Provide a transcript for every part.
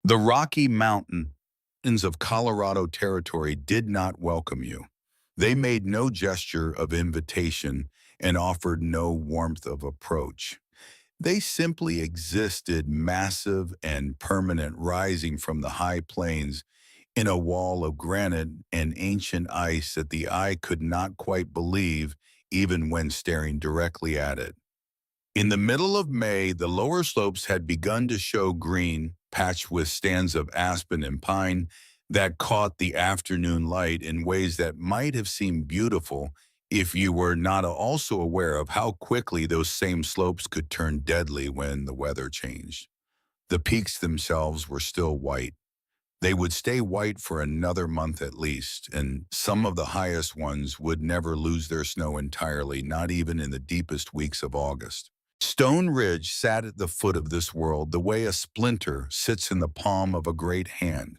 The Rocky Mountains of Colorado Territory did not welcome you. They made no gesture of invitation and offered no warmth of approach. They simply existed, massive and permanent, rising from the high plains in a wall of granite and ancient ice that the eye could not quite believe even when staring directly at it. In the middle of May, the lower slopes had begun to show green, patched with stands of aspen and pine that caught the afternoon light in ways that might have seemed beautiful if you were not also aware of how quickly those same slopes could turn deadly when the weather changed. The peaks themselves were still white. They would stay white for another month at least, and some of the highest ones would never lose their snow entirely, not even in the deepest weeks of August. Stone Ridge sat at the foot of this world the way a splinter sits in the palm of a great hand.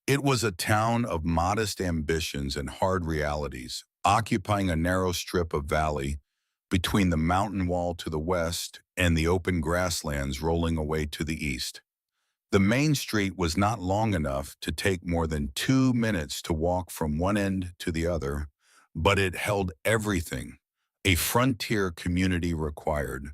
It was a town of modest ambitions and hard realities, occupying a narrow strip of valley between the mountain wall to the west and the open grasslands rolling away to the east. The main street was not long enough to take more than 2 minutes to walk from one end to the other, but it held everything a frontier community required: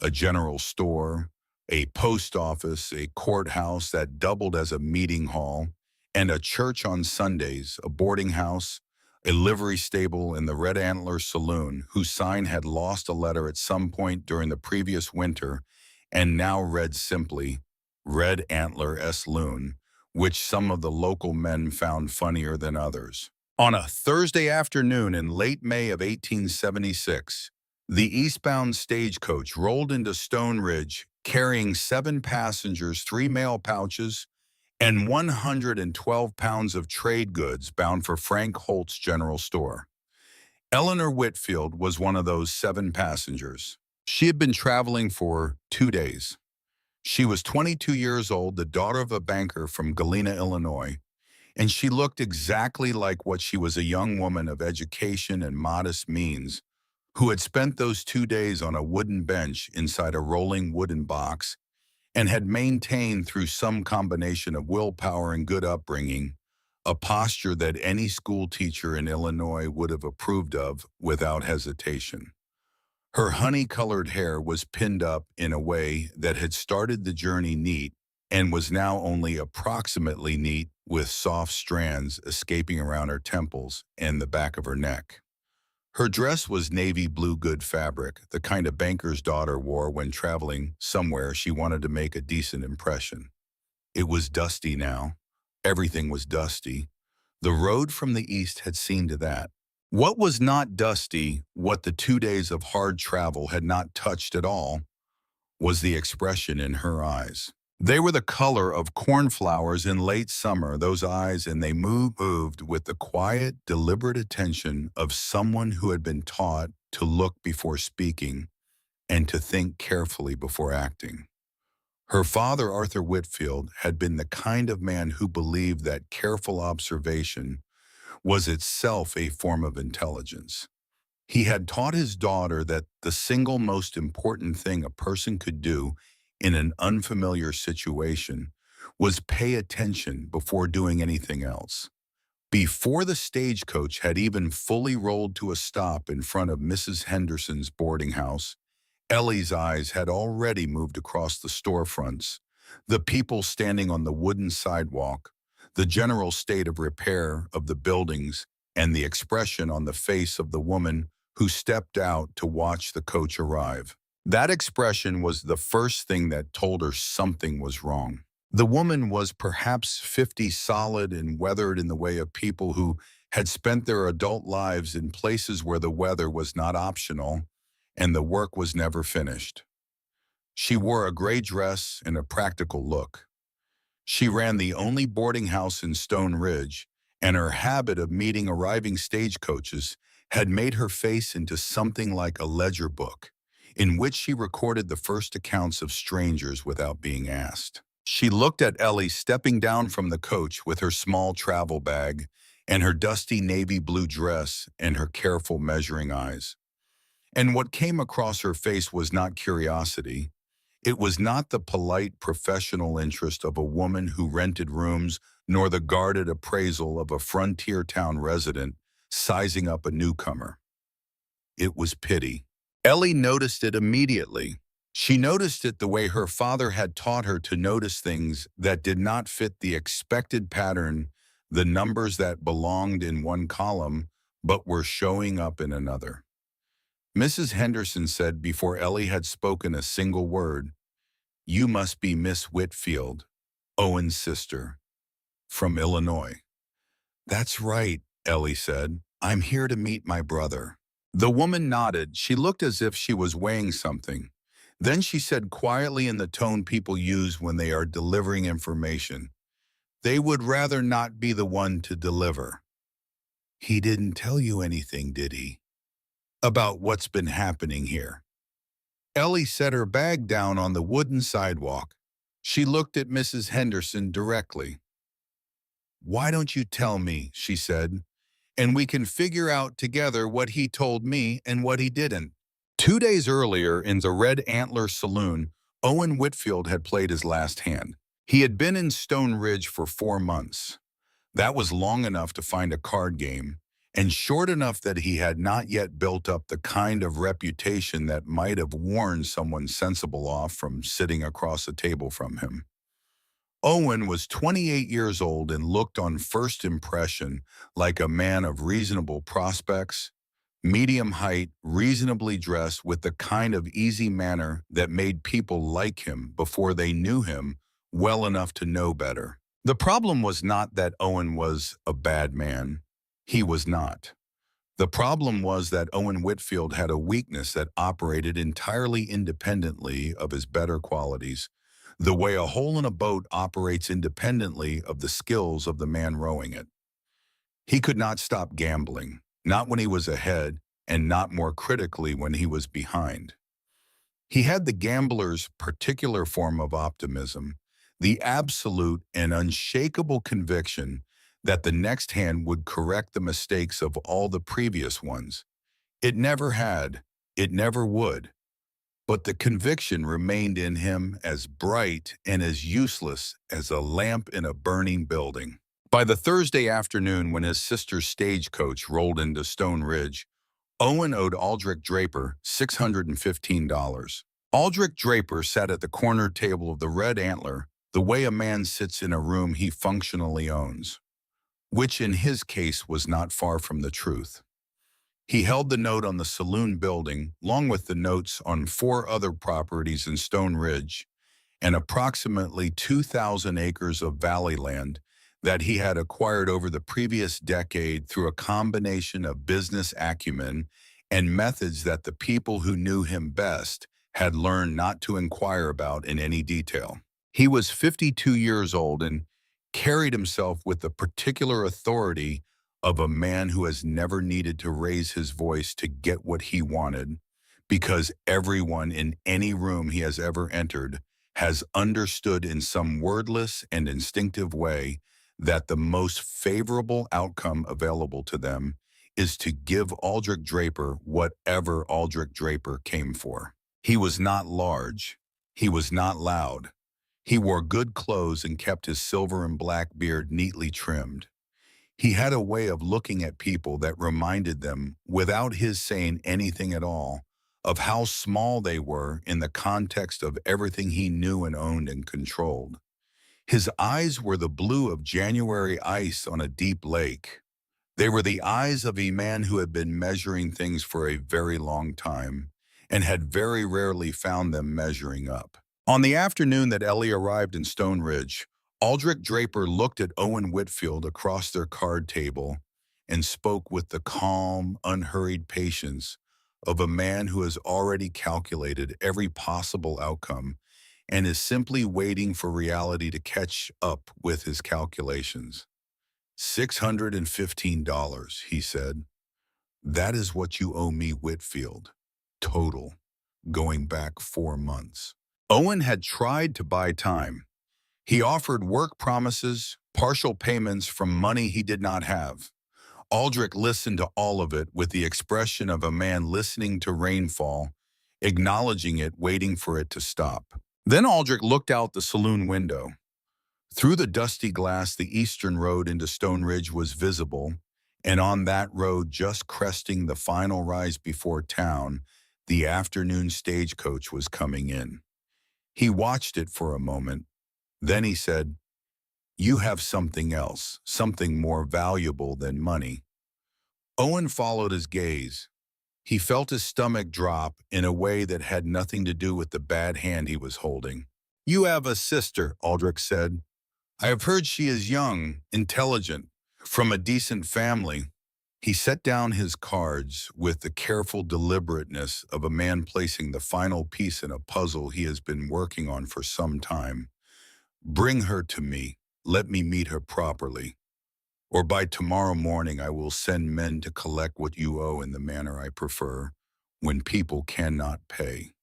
a general store, a post office, a courthouse that doubled as a meeting hall, and a church on Sundays, a boarding house, a livery stable, and the Red Antler Saloon, whose sign had lost a letter at some point during the previous winter and now read simply, Red Antler Saloon, which some of the local men found funnier than others. On a Thursday afternoon in late May of 1876, the eastbound stagecoach rolled into Stone Ridge, carrying 7 passengers, 3 mail pouches, and 112 pounds of trade goods bound for Frank Holt's General Store. Eleanor Whitfield was one of those 7 passengers. She had been traveling for 2 days. She was 22 years old, the daughter of a banker from Galena, Illinois, and she looked exactly like what she was, a young woman of education and modest means who had spent those 2 days on a wooden bench inside a rolling wooden box and had maintained through some combination of willpower and good upbringing a posture that any school teacher in Illinois would have approved of without hesitation. Her honey-colored hair was pinned up in a way that had started the journey neat and was now only approximately neat, with soft strands escaping around her temples and the back of her neck. Her dress was navy blue good fabric, the kind a banker's daughter wore when traveling somewhere she wanted to make a decent impression. It was dusty now. Everything was dusty. The road from the east had seen to that. What was not dusty, what the 2 days of hard travel had not touched at all, was the expression in her eyes. They were the color of cornflowers in late summer, those eyes, and they moved with the quiet, deliberate attention of someone who had been taught to look before speaking and to think carefully before acting. Her father, Arthur Whitfield, had been the kind of man who believed that careful observation was itself a form of intelligence. He had taught his daughter that the single most important thing a person could do in an unfamiliar situation was pay attention before doing anything else. Before the stagecoach had even fully rolled to a stop in front of Mrs. Henderson's boarding house, Ellie's eyes had already moved across the storefronts, the people standing on the wooden sidewalk, the general state of repair of the buildings, and the expression on the face of the woman who stepped out to watch the coach arrive. That expression was the first thing that told her something was wrong. The woman was perhaps 50, solid and weathered in the way of people who had spent their adult lives in places where the weather was not optional and the work was never finished. She wore a gray dress and a practical look. She ran the only boarding house in Stone Ridge, and her habit of meeting arriving stagecoaches had made her face into something like a ledger book, in which she recorded the first accounts of strangers without being asked. She looked at Ellie stepping down from the coach with her small travel bag and her dusty navy blue dress and her careful measuring eyes. And what came across her face was not curiosity. It was not the polite professional interest of a woman who rented rooms, nor the guarded appraisal of a frontier town resident sizing up a newcomer. It was pity. Ellie noticed it immediately. She noticed it the way her father had taught her to notice things that did not fit the expected pattern, the numbers that belonged in one column but were showing up in another. Mrs. Henderson said before Ellie had spoken a single word, "You must be Miss Whitfield, Owen's sister, from Illinois." "That's right," Ellie said. "I'm here to meet my brother." The woman nodded. She looked as if she was weighing something. Then she said quietly in the tone people use when they are delivering information, "They would rather not be the one to deliver." "He didn't tell you anything, did he? About what's been happening here?" Ellie set her bag down on the wooden sidewalk. She looked at Mrs. Henderson directly. "Why don't you tell me?" she said, "and we can figure out together what he told me and what he didn't." 2 days earlier, in the Red Antler Saloon, Owen Whitfield had played his last hand. He had been in Stone Ridge for 4 months. That was long enough to find a card game, and short enough that he had not yet built up the kind of reputation that might have warned someone sensible off from sitting across a table from him. Owen was 28 years old and looked on first impression like a man of reasonable prospects, medium height, reasonably dressed with the kind of easy manner that made people like him before they knew him well enough to know better. The problem was not that Owen was a bad man. He was not. The problem was that Owen Whitfield had a weakness that operated entirely independently of his better qualities, the way a hole in a boat operates independently of the skills of the man rowing it. He could not stop gambling, not when he was ahead, and not more critically when he was behind. He had the gambler's particular form of optimism, the absolute and unshakable conviction that the next hand would correct the mistakes of all the previous ones. It never had, it never would. But the conviction remained in him as bright and as useless as a lamp in a burning building. By the Thursday afternoon when his sister's stagecoach rolled into Stone Ridge, Owen owed Aldrich Draper $615. Aldrich Draper sat at the corner table of the Red Antler the way a man sits in a room he functionally owns, which in his case was not far from the truth. He held the note on the saloon building, along with the notes on 4 other properties in Stone Ridge and approximately 2,000 acres of valley land that he had acquired over the previous decade through a combination of business acumen and methods that the people who knew him best had learned not to inquire about in any detail. He was 52 years old and carried himself with the particular authority of a man who has never needed to raise his voice to get what he wanted, because everyone in any room he has ever entered has understood in some wordless and instinctive way that the most favorable outcome available to them is to give Aldrich Draper whatever Aldrich Draper came for. He was not large. He was not loud. He wore good clothes and kept his silver and black beard neatly trimmed. He had a way of looking at people that reminded them, without his saying anything at all, of how small they were in the context of everything he knew and owned and controlled. His eyes were the blue of January ice on a deep lake. They were the eyes of a man who had been measuring things for a very long time and had very rarely found them measuring up. On the afternoon that Ellie arrived in Stone Ridge, Aldrich Draper looked at Owen Whitfield across their card table and spoke with the calm, unhurried patience of a man who has already calculated every possible outcome and is simply waiting for reality to catch up with his calculations. $615, he said. "That is what you owe me, Whitfield. Total, going back 4 months." Owen had tried to buy time. He offered work promises, partial payments from money he did not have. Aldrich listened to all of it with the expression of a man listening to rainfall, acknowledging it, waiting for it to stop. Then Aldrich looked out the saloon window. Through the dusty glass, the eastern road into Stone Ridge was visible, and on that road, just cresting the final rise before town, the afternoon stagecoach was coming in. He watched it for a moment. Then he said, "You have something else, something more valuable than money." Owen followed his gaze. He felt his stomach drop in a way that had nothing to do with the bad hand he was holding. "You have a sister," Aldrich said. "I have heard she is young, intelligent, from a decent family." He set down his cards with the careful deliberateness of a man placing the final piece in a puzzle he has been working on for some time. "Bring her to me. Let me meet her properly. Or by tomorrow morning I will send men to collect what you owe in the manner I prefer, when people cannot pay."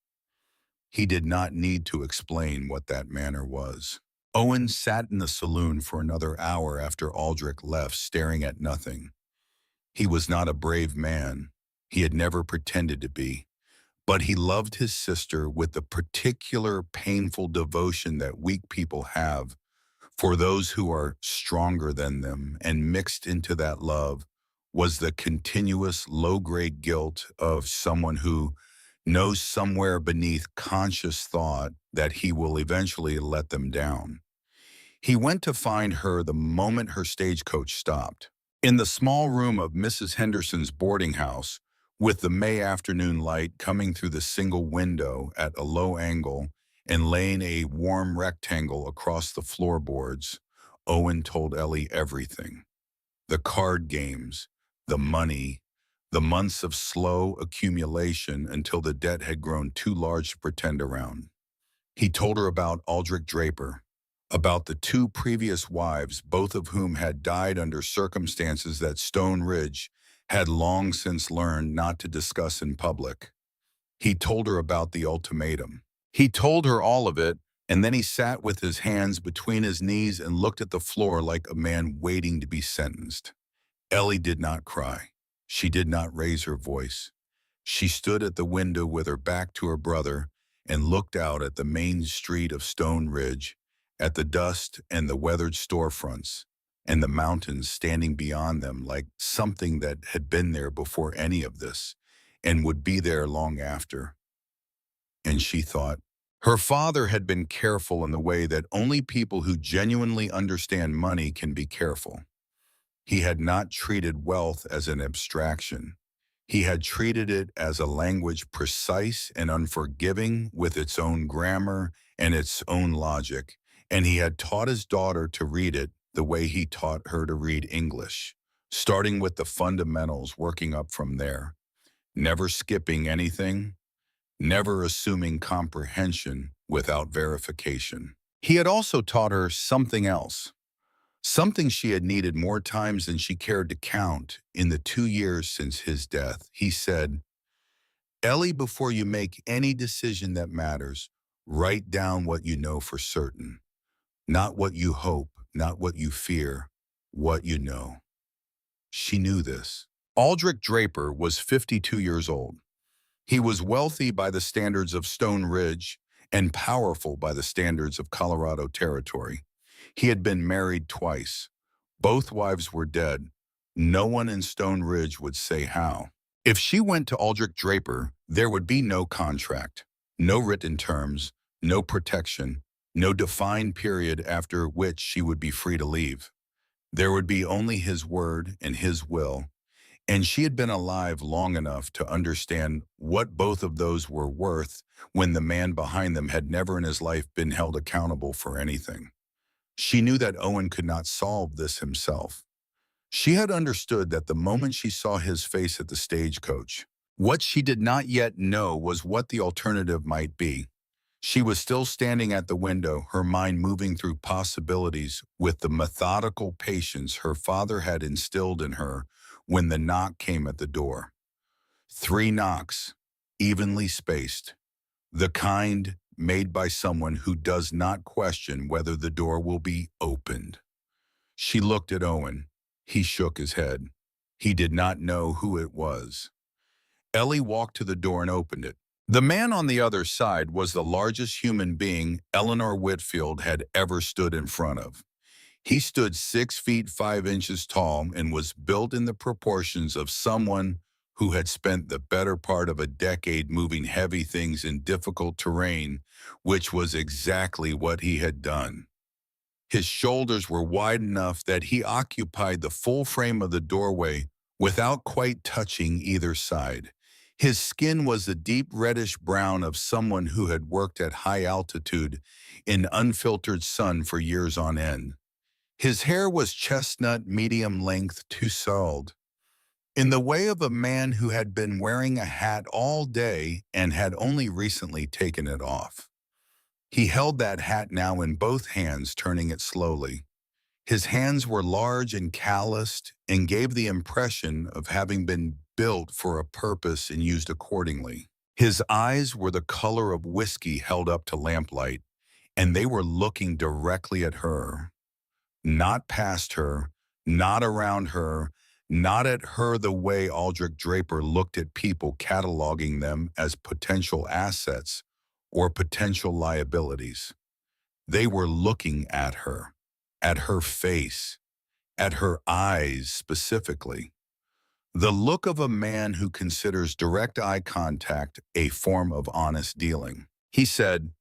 He did not need to explain what that manner was. Owen sat in the saloon for another hour after Aldrich left, staring at nothing. He was not a brave man. He had never pretended to be. But he loved his sister with the particular painful devotion that weak people have for those who are stronger than them, and mixed into that love was the continuous low-grade guilt of someone who knows somewhere beneath conscious thought that he will eventually let them down. He went to find her the moment her stagecoach stopped. In the small room of Mrs. Henderson's boarding house, with the May afternoon light coming through the single window at a low angle and laying a warm rectangle across the floorboards, Owen told Ellie everything. The card games, the money, the months of slow accumulation until the debt had grown too large to pretend around. He told her about Aldrich Draper, about the two previous wives, both of whom had died under circumstances that Stone Ridge had long since learned not to discuss in public. He told her about the ultimatum. He told her all of it, and then he sat with his hands between his knees and looked at the floor like a man waiting to be sentenced. Ellie did not cry. She did not raise her voice. She stood at the window with her back to her brother and looked out at the main street of Stone Ridge, at the dust and the weathered storefronts, and the mountains standing beyond them like something that had been there before any of this, and would be there long after. And she thought, her father had been careful in the way that only people who genuinely understand money can be careful. He had not treated wealth as an abstraction. He had treated it as a language precise and unforgiving, with its own grammar and its own logic, and he had taught his daughter to read it the way he taught her to read English, starting with the fundamentals, working up from there, never skipping anything, never assuming comprehension without verification. He had also taught her something else, something she had needed more times than she cared to count in the 2 years since his death. He said, "Ellie, before you make any decision that matters, write down what you know for certain. Not what you hope, not what you fear, what you know." She knew this. Aldrich Draper was 52 years old. He was wealthy by the standards of Stone Ridge and powerful by the standards of Colorado Territory. He had been married twice. Both wives were dead. No one in Stone Ridge would say how. If she went to Aldrich Draper, there would be no contract, no written terms, no protection, no defined period after which she would be free to leave. There would be only his word and his will, and she had been alive long enough to understand what both of those were worth when the man behind them had never in his life been held accountable for anything. She knew that Owen could not solve this himself. She had understood that the moment she saw his face at the stagecoach. What she did not yet know was what the alternative might be. She was still standing at the window, her mind moving through possibilities with the methodical patience her father had instilled in her, when the knock came at the door. 3 knocks, evenly spaced, the kind made by someone who does not question whether the door will be opened. She looked at Owen. He shook his head. He did not know who it was. Ellie walked to the door and opened it. The man on the other side was the largest human being Eleanor Whitfield had ever stood in front of. He stood 6 feet 5 inches tall and was built in the proportions of someone who had spent the better part of a decade moving heavy things in difficult terrain, which was exactly what he had done. His shoulders were wide enough that he occupied the full frame of the doorway without quite touching either side. His skin was the deep reddish brown of someone who had worked at high altitude in unfiltered sun for years on end. His hair was chestnut medium length tousled, in the way of a man who had been wearing a hat all day and had only recently taken it off. He held that hat now in both hands, turning it slowly. His hands were large and calloused and gave the impression of having been built for a purpose and used accordingly. His eyes were the color of whiskey held up to lamplight, and they were looking directly at her. Not past her, not around her, not at her the way Aldrich Draper looked at people, cataloging them as potential assets or potential liabilities. They were looking at her face, at her eyes specifically. The look of a man who considers direct eye contact a form of honest dealing. He said,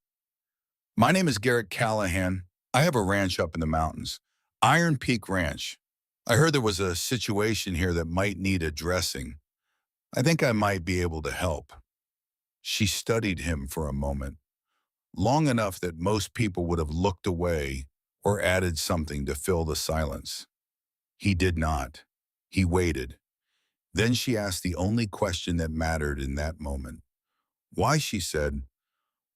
"My name is Garrett Callahan. I have a ranch up in the mountains, Iron Peak Ranch. I heard there was a situation here that might need addressing. I think I might be able to help." She studied him for a moment, long enough that most people would have looked away or added something to fill the silence. He did not. He waited. Then she asked the only question that mattered in that moment. "Why?" she said.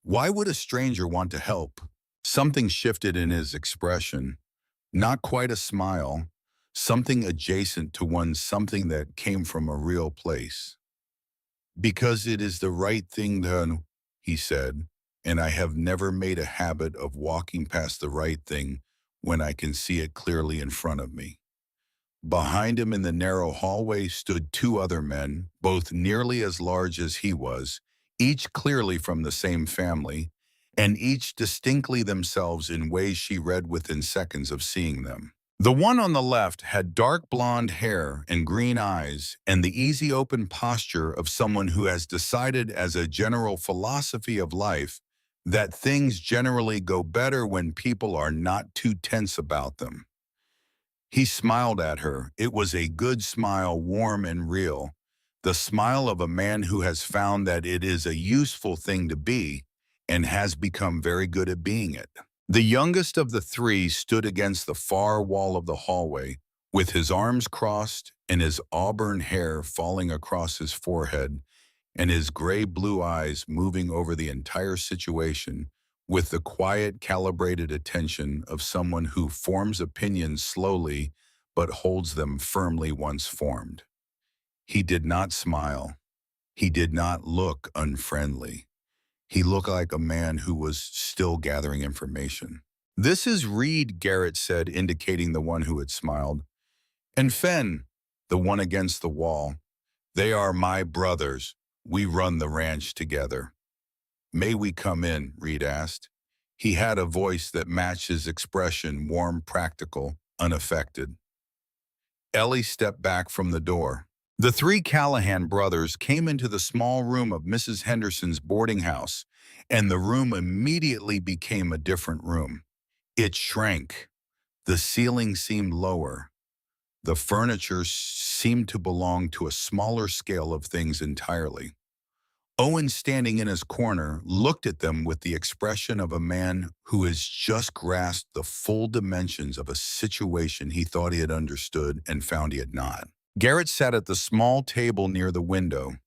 "Why would a stranger want to help?" Something shifted in his expression. Not quite a smile. Something adjacent to one, something that came from a real place. "Because it is the right thing to," he said, "and I have never made a habit of walking past the right thing when I can see it clearly in front of me." Behind him in the narrow hallway stood two other men, both nearly as large as he was, each clearly from the same family, and each distinctly themselves in ways she read within seconds of seeing them. The one on the left had dark blonde hair and green eyes and the easy open posture of someone who has decided as a general philosophy of life that things generally go better when people are not too tense about them. He smiled at her. It was a good smile, warm and real, the smile of a man who has found that it is a useful thing to be and has become very good at being it. The youngest of the three stood against the far wall of the hallway, with his arms crossed and his auburn hair falling across his forehead and his gray-blue eyes moving over the entire situation with the quiet, calibrated attention of someone who forms opinions slowly but holds them firmly once formed. He did not smile. He did not look unfriendly. He looked like a man who was still gathering information. "This is Reed," Garrett said, indicating the one who had smiled. "And Fenn," the one against the wall. "They are my brothers. We run the ranch together." "May we come in?" Reed asked. He had a voice that matched his expression, warm, practical, unaffected. Ellie stepped back from the door. The three Callahan brothers came into the small room of Mrs. Henderson's boarding house, and the room immediately became a different room. It shrank. The ceiling seemed lower. The furniture seemed to belong to a smaller scale of things entirely. Owen, standing in his corner, looked at them with the expression of a man who has just grasped the full dimensions of a situation he thought he had understood and found he had not. Garrett sat at the small table near the window.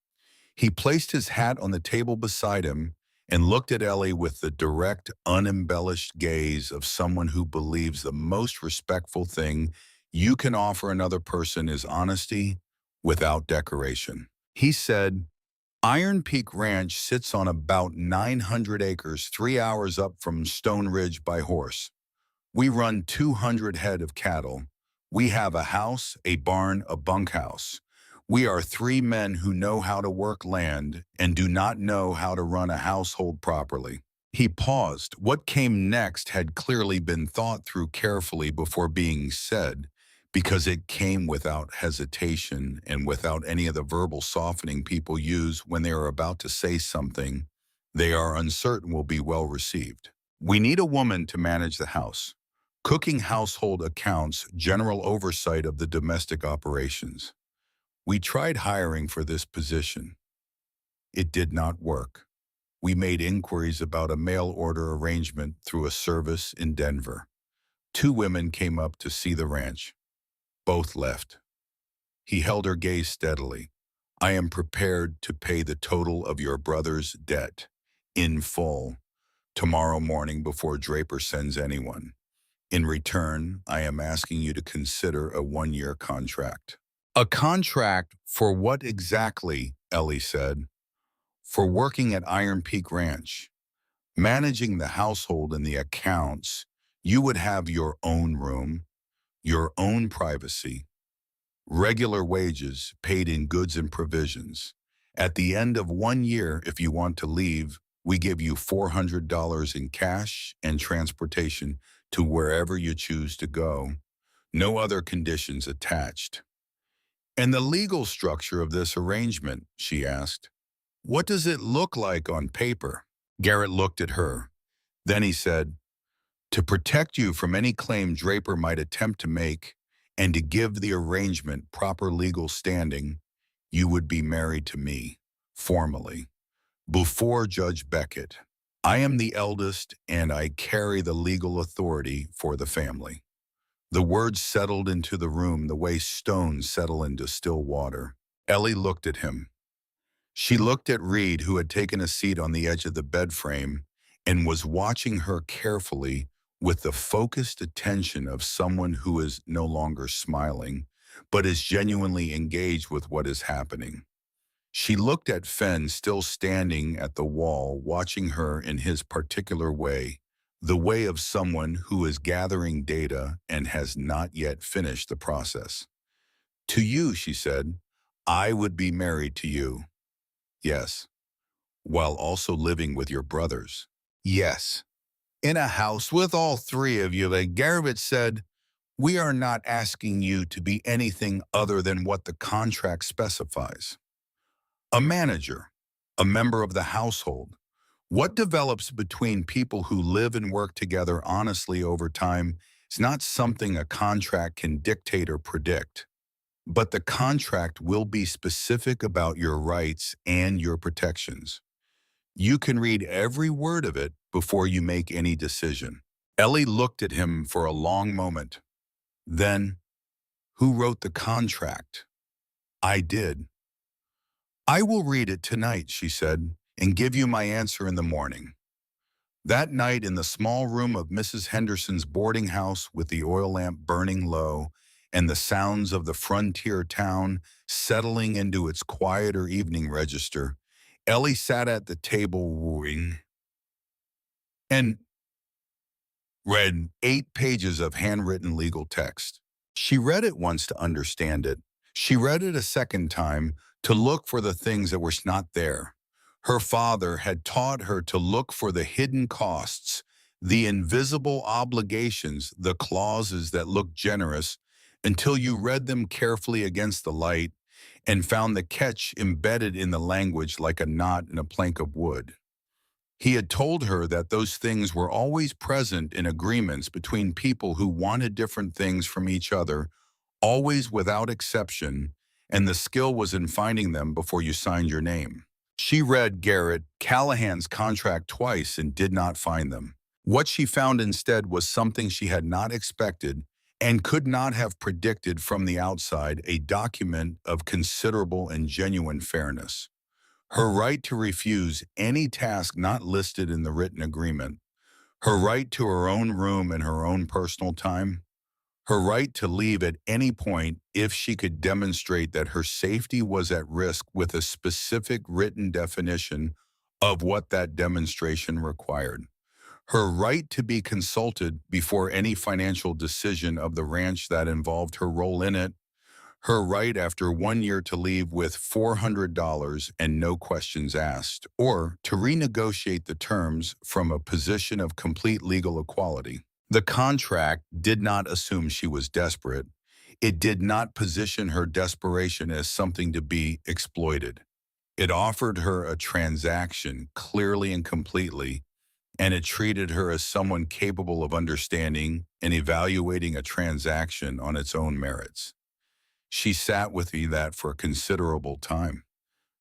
He placed his hat on the table beside him and looked at Ellie with the direct, unembellished gaze of someone who believes the most respectful thing you can offer another person is honesty without decoration. He said, "Iron Peak Ranch sits on about 900 acres, 3 hours up from Stone Ridge by horse. We run 200 head of cattle. We have a house, a barn, a bunkhouse. We are three men who know how to work land and do not know how to run a household properly. He paused. What came next had clearly been thought through carefully before being said, because it came without hesitation and without any of the verbal softening people use when they are about to say something they are uncertain will be well received. We need a woman to manage the house, cooking, household accounts, general oversight of the domestic operations. We tried hiring for this position. It did not work. We made inquiries about a mail order arrangement through a service in Denver. Two women came up to see the ranch. Both left. He held her gaze steadily. I am prepared to pay the total of your brother's debt in full tomorrow morning before Draper sends anyone. In return, I am asking you to consider a one-year contract. A contract for what exactly? Ellie said. For working at Iron Peak Ranch, managing the household and the accounts. You would have your own room, your own privacy, regular wages paid in goods and provisions. At the end of 1 year, if you want to leave, we give you $400 in cash and transportation to wherever you choose to go. No other conditions attached. And the legal structure of this arrangement, she asked. What does it look like on paper? Garrett looked at her. Then he said, to protect you from any claim Draper might attempt to make and to give the arrangement proper legal standing, you would be married to me, formally, before Judge Beckett. I am the eldest and I carry the legal authority for the family. The words settled into the room the way stones settle into still water. Ellie looked at him. She looked at Reed, who had taken a seat on the edge of the bed frame and was watching her carefully with the focused attention of someone who is no longer smiling, but is genuinely engaged with what is happening. She looked at Fenn, still standing at the wall, watching her in his particular way, the way of someone who is gathering data and has not yet finished the process. To you, she said, I would be married to you. Yes. While also living with your brothers. Yes. In a house with all three of you, like Garrett said, we are not asking you to be anything other than what the contract specifies. A manager, a member of the household. What develops between people who live and work together honestly over time is not something a contract can dictate or predict. But the contract will be specific about your rights and your protections. You can read every word of it before you make any decision. Ellie looked at him for a long moment. Then, who wrote the contract? I did. I will read it tonight, she said, and give you my answer in the morning. That night in the small room of Mrs. Henderson's boarding house with the oil lamp burning low and the sounds of the frontier town settling into its quieter evening register, Ellie sat at the table wooing and read 8 pages of handwritten legal text. She read it once to understand it. She read it a second time to look for the things that were not there. Her father had taught her to look for the hidden costs, the invisible obligations, the clauses that look generous, until you read them carefully against the light and found the catch embedded in the language like a knot in a plank of wood. He had told her that those things were always present in agreements between people who wanted different things from each other, always without exception, and the skill was in finding them before you signed your name. She read Garrett Callahan's contract twice and did not find them. What she found instead was something she had not expected and could not have predicted from the outside, a document of considerable and genuine fairness. Her right to refuse any task not listed in the written agreement, her right to her own room and her own personal time, her right to leave at any point if she could demonstrate that her safety was at risk with a specific written definition of what that demonstration required. Her right to be consulted before any financial decision of the ranch that involved her role in it, her right after 1 year to leave with $400 and no questions asked, or to renegotiate the terms from a position of complete legal equality. The contract did not assume she was desperate. It did not position her desperation as something to be exploited. It offered her a transaction clearly and completely, and it treated her as someone capable of understanding and evaluating a transaction on its own merits. She sat with me that for a considerable time.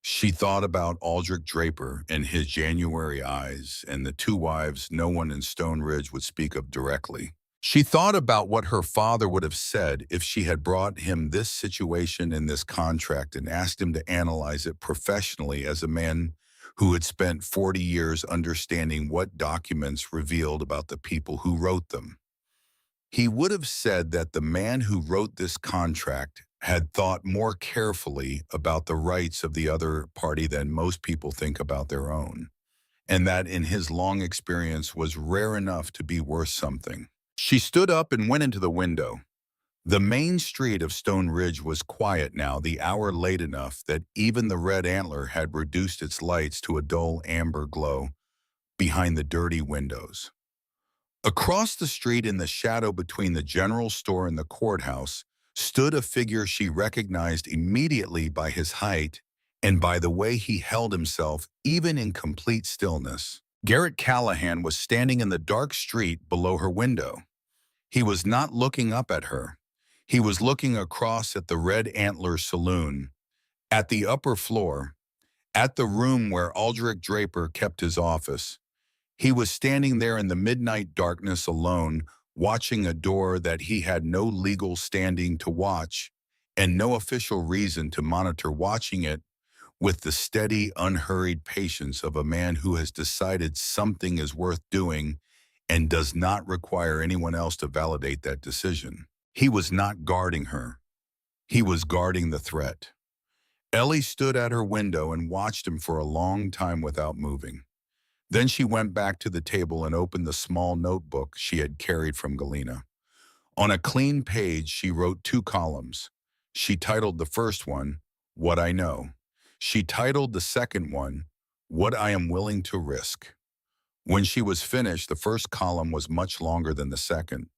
She thought about Aldrich Draper and his January eyes and the two wives no one in Stone Ridge would speak of directly. She thought about what her father would have said if she had brought him this situation and this contract and asked him to analyze it professionally as a man who had spent 40 years understanding what documents revealed about the people who wrote them. He would have said that the man who wrote this contract had thought more carefully about the rights of the other party than most people think about their own, and that in his long experience was rare enough to be worth something. She stood up and went into the window. The main street of Stone Ridge was quiet now, the hour late enough that even the Red Antler had reduced its lights to a dull amber glow behind the dirty windows. Across the street in the shadow between the general store and the courthouse stood a figure she recognized immediately by his height and by the way he held himself even in complete stillness. Garrett Callahan was standing in the dark street below her window. He was not looking up at her. He was looking across at the Red Antler Saloon, at the upper floor, at the room where Aldrich Draper kept his office. He was standing there in the midnight darkness alone, watching a door that he had no legal standing to watch and no official reason to monitor, watching it with the steady, unhurried patience of a man who has decided something is worth doing and does not require anyone else to validate that decision. He was not guarding her. He was guarding the threat. Ellie stood at her window and watched him for a long time without moving. Then she went back to the table and opened the small notebook she had carried from Galena. On a clean page, she wrote 2 columns. She titled the first one, "What I Know." She titled the second one, "What I Am Willing to Risk." When she was finished, the first column was much longer than the second,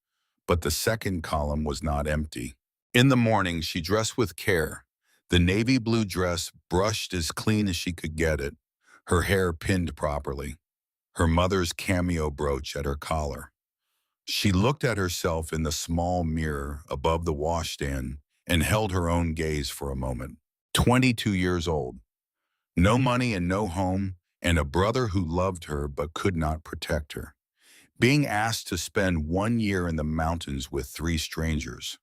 but the second column was not empty. In the morning, she dressed with care. The navy blue dress brushed as clean as she could get it, her hair pinned properly, her mother's cameo brooch at her collar. She looked at herself in the small mirror above the washstand and held her own gaze for a moment. 22 years old, no money and no home, and a brother who loved her but could not protect her. Being asked to spend 1 year in the mountains with 3 strangers.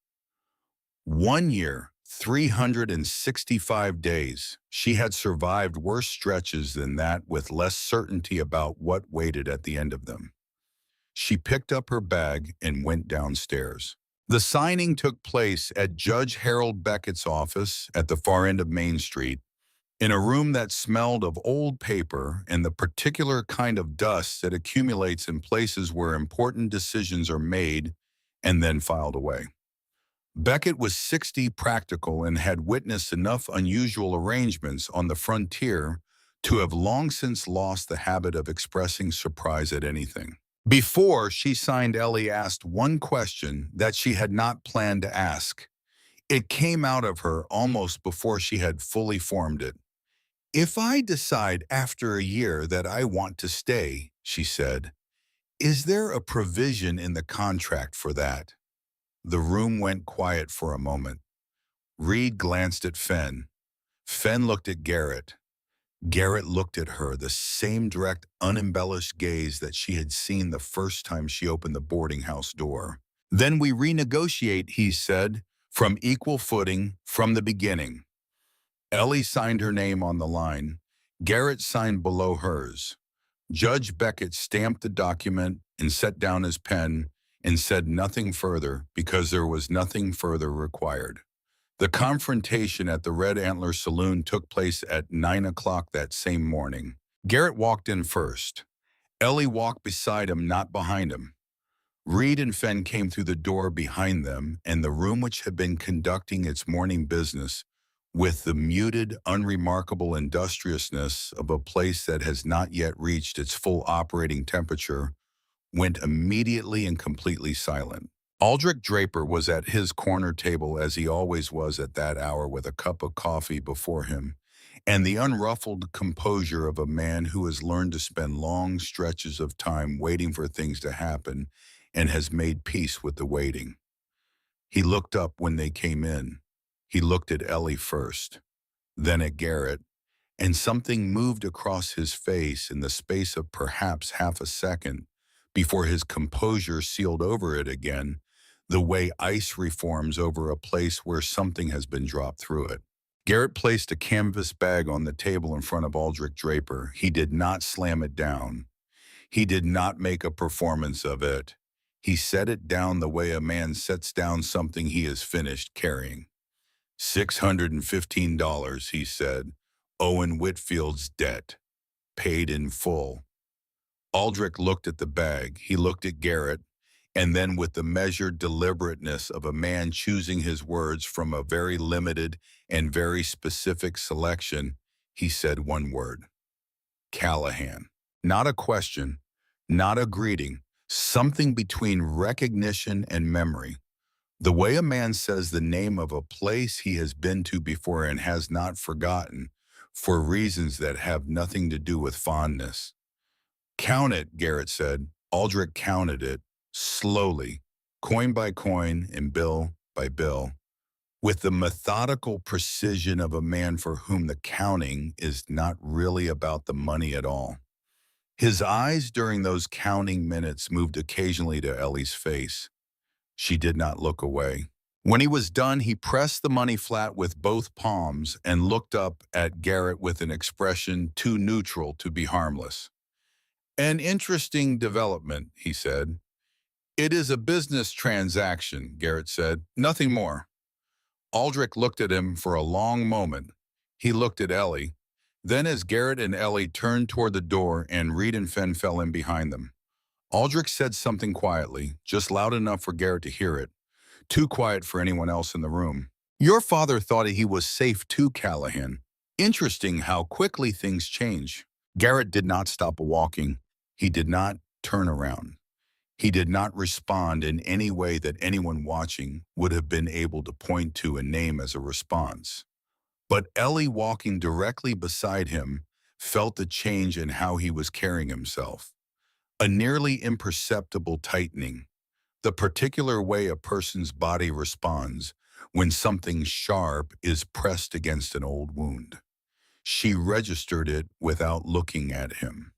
1 year, 365 days. She had survived worse stretches than that with less certainty about what waited at the end of them. She picked up her bag and went downstairs. The signing took place at Judge Harold Beckett's office at the far end of Main Street, in a room that smelled of old paper and the particular kind of dust that accumulates in places where important decisions are made and then filed away. Beckett was 60, practical, and had witnessed enough unusual arrangements on the frontier to have long since lost the habit of expressing surprise at anything. Before she signed, Ellie asked one question that she had not planned to ask. It came out of her almost before she had fully formed it. "If I decide after a year that I want to stay," she said, "is there a provision in the contract for that?" The room went quiet for a moment. Reed glanced at Fenn. Fenn looked at Garrett. Garrett looked at her, the same direct, unembellished gaze that she had seen the first time she opened the boarding house door. "Then we renegotiate," he said, "from equal footing, from the beginning." Ellie signed her name on the line. Garrett signed below hers. Judge Beckett stamped the document and set down his pen and said nothing further because there was nothing further required. The confrontation at the Red Antler Saloon took place at 9 o'clock that same morning. Garrett walked in first. Ellie walked beside him, not behind him. Reed and Fenn came through the door behind them, and the room which had been conducting its morning business with the muted, unremarkable industriousness of a place that has not yet reached its full operating temperature went immediately and completely silent. Aldrich Draper was at his corner table as he always was at that hour with a cup of coffee before him, and the unruffled composure of a man who has learned to spend long stretches of time waiting for things to happen and has made peace with the waiting. He looked up when they came in. He looked at Ellie first, then at Garrett, and something moved across his face in the space of perhaps half a second before his composure sealed over it again, the way ice reforms over a place where something has been dropped through it. Garrett placed a canvas bag on the table in front of Aldrich Draper. He did not slam it down. He did not make a performance of it. He set it down the way a man sets down something he has finished carrying. $615, he said. Owen Whitfield's debt, paid in full. Aldrich looked at the bag. He looked at Garrett, and then with the measured deliberateness of a man choosing his words from a very limited and very specific selection, he said one word: Callahan. Not a question, not a greeting, something between recognition and memory. The way a man says the name of a place he has been to before and has not forgotten, for reasons that have nothing to do with fondness. Count it, Garrett said. Aldrich counted it, slowly, coin by coin and bill by bill, with the methodical precision of a man for whom the counting is not really about the money at all. His eyes during those counting minutes moved occasionally to Ellie's face. She did not look away. When he was done, he pressed the money flat with both palms and looked up at Garrett with an expression too neutral to be harmless. An interesting development, he said. It is a business transaction, Garrett said. Nothing more. Aldrich looked at him for a long moment. He looked at Ellie. Then as Garrett and Ellie turned toward the door and Reed and Fenn fell in behind them, Aldrich said something quietly, just loud enough for Garrett to hear it, too quiet for anyone else in the room. Your father thought he was safe too, Callahan. Interesting how quickly things change. Garrett did not stop walking. He did not turn around. He did not respond in any way that anyone watching would have been able to point to and name as a response. But Ellie, walking directly beside him, felt the change in how he was carrying himself. A nearly imperceptible tightening, the particular way a person's body responds when something sharp is pressed against an old wound. She registered it without looking at him.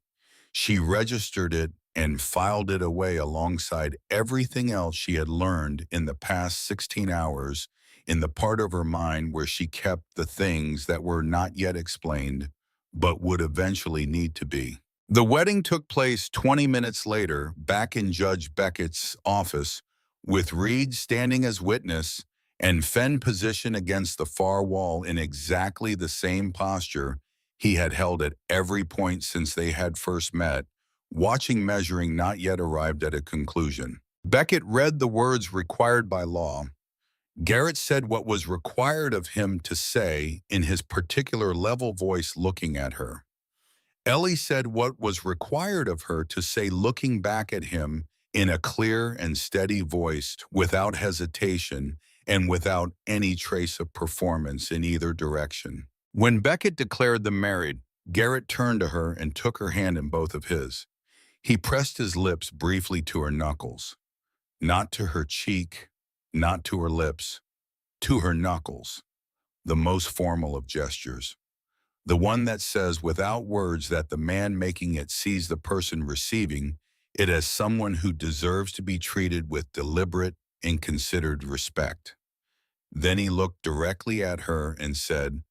She registered it and filed it away alongside everything else she had learned in the past 16 hours in the part of her mind where she kept the things that were not yet explained, but would eventually need to be. The wedding took place 20 minutes later, back in Judge Beckett's office, with Reed standing as witness and Fenn positioned against the far wall in exactly the same posture he had held at every point since they had first met, watching measuring not yet arrived at a conclusion. Beckett read the words required by law. Garrett said what was required of him to say in his particular level voice looking at her. Ellie said what was required of her to say looking back at him in a clear and steady voice without hesitation and without any trace of performance in either direction. When Beckett declared them married, Garrett turned to her and took her hand in both of his. He pressed his lips briefly to her knuckles, not to her cheek, not to her lips, to her knuckles, the most formal of gestures. The one that says without words that the man making it sees the person receiving it as someone who deserves to be treated with deliberate and considered respect. Then he looked directly at her and said,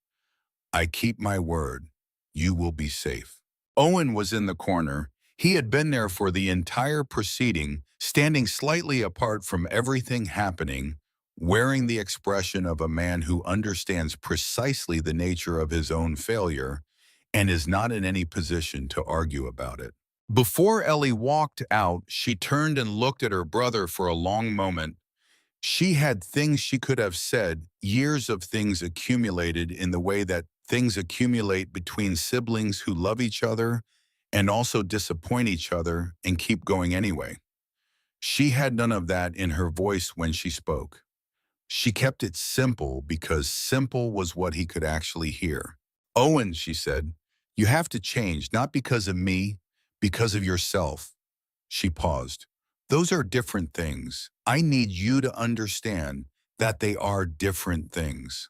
I keep my word. You will be safe. Owen was in the corner. He had been there for the entire proceeding, standing slightly apart from everything happening, wearing the expression of a man who understands precisely the nature of his own failure and is not in any position to argue about it. Before Ellie walked out, she turned and looked at her brother for a long moment. She had things she could have said, years of things accumulated in the way that things accumulate between siblings who love each other and also disappoint each other and keep going anyway. She had none of that in her voice when she spoke. She kept it simple because simple was what he could actually hear. Owen, she said, you have to change, not because of me, because of yourself. She paused. Those are different things. I need you to understand that they are different things.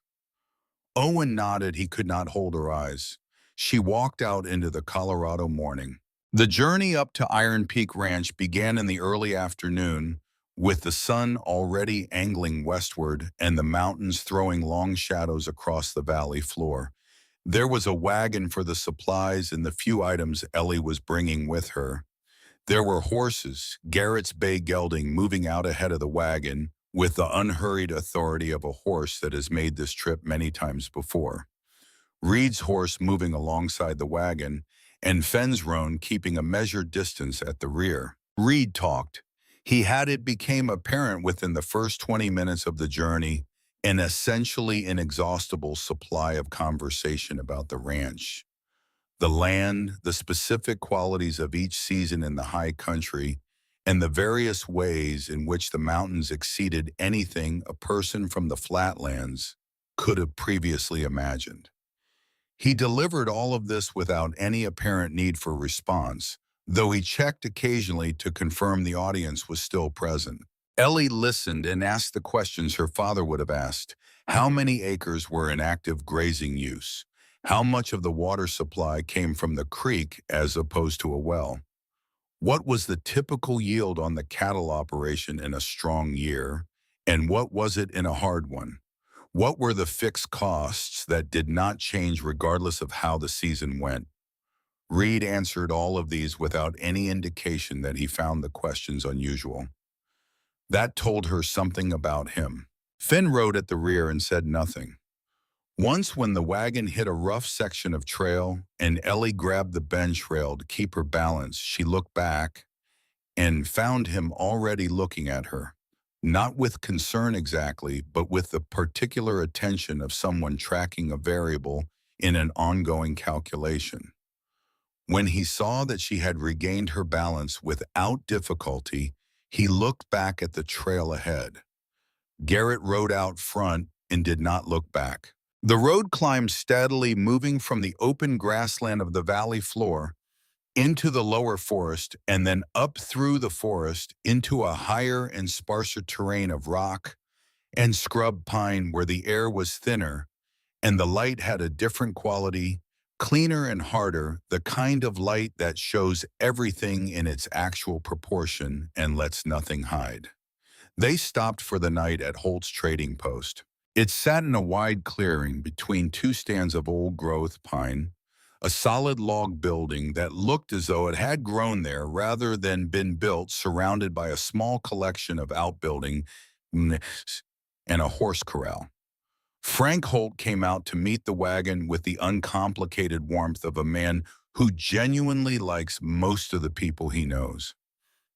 Owen nodded. He could not hold her eyes. She walked out into the Colorado morning. The journey up to Iron Peak Ranch began in the early afternoon, with the sun already angling westward and the mountains throwing long shadows across the valley floor. There was a wagon for the supplies and the few items Ellie was bringing with her. There were horses, Garrett's bay gelding moving out ahead of the wagon, with the unhurried authority of a horse that has made this trip many times before. Reed's horse moving alongside the wagon, and Fenn's roan keeping a measured distance at the rear. Reed talked. He had it became apparent within the first 20 minutes of the journey, an essentially inexhaustible supply of conversation about the ranch, the land, the specific qualities of each season in the high country, and the various ways in which the mountains exceeded anything a person from the flatlands could have previously imagined. He delivered all of this without any apparent need for response, though he checked occasionally to confirm the audience was still present. Ellie listened and asked the questions her father would have asked. How many acres were in active grazing use? How much of the water supply came from the creek as opposed to a well? What was the typical yield on the cattle operation in a strong year, and what was it in a hard one? What were the fixed costs that did not change regardless of how the season went? Reed answered all of these without any indication that he found the questions unusual. That told her something about him. Finn rode at the rear and said nothing. Once when the wagon hit a rough section of trail and Ellie grabbed the bench rail to keep her balance, she looked back and found him already looking at her. Not with concern exactly, but with the particular attention of someone tracking a variable in an ongoing calculation. When he saw that she had regained her balance without difficulty, he looked back at the trail ahead. Garrett rode out front and did not look back. The road climbed steadily, moving from the open grassland of the valley floor into the lower forest and then up through the forest into a higher and sparser terrain of rock and scrub pine where the air was thinner and the light had a different quality, cleaner and harder, the kind of light that shows everything in its actual proportion and lets nothing hide. They stopped for the night at Holt's trading post. It sat in a wide clearing between two stands of old-growth pine, a solid log building that looked as though it had grown there rather than been built, surrounded by a small collection of outbuildings and a horse corral. Frank Holt came out to meet the wagon with the uncomplicated warmth of a man who genuinely likes most of the people he knows.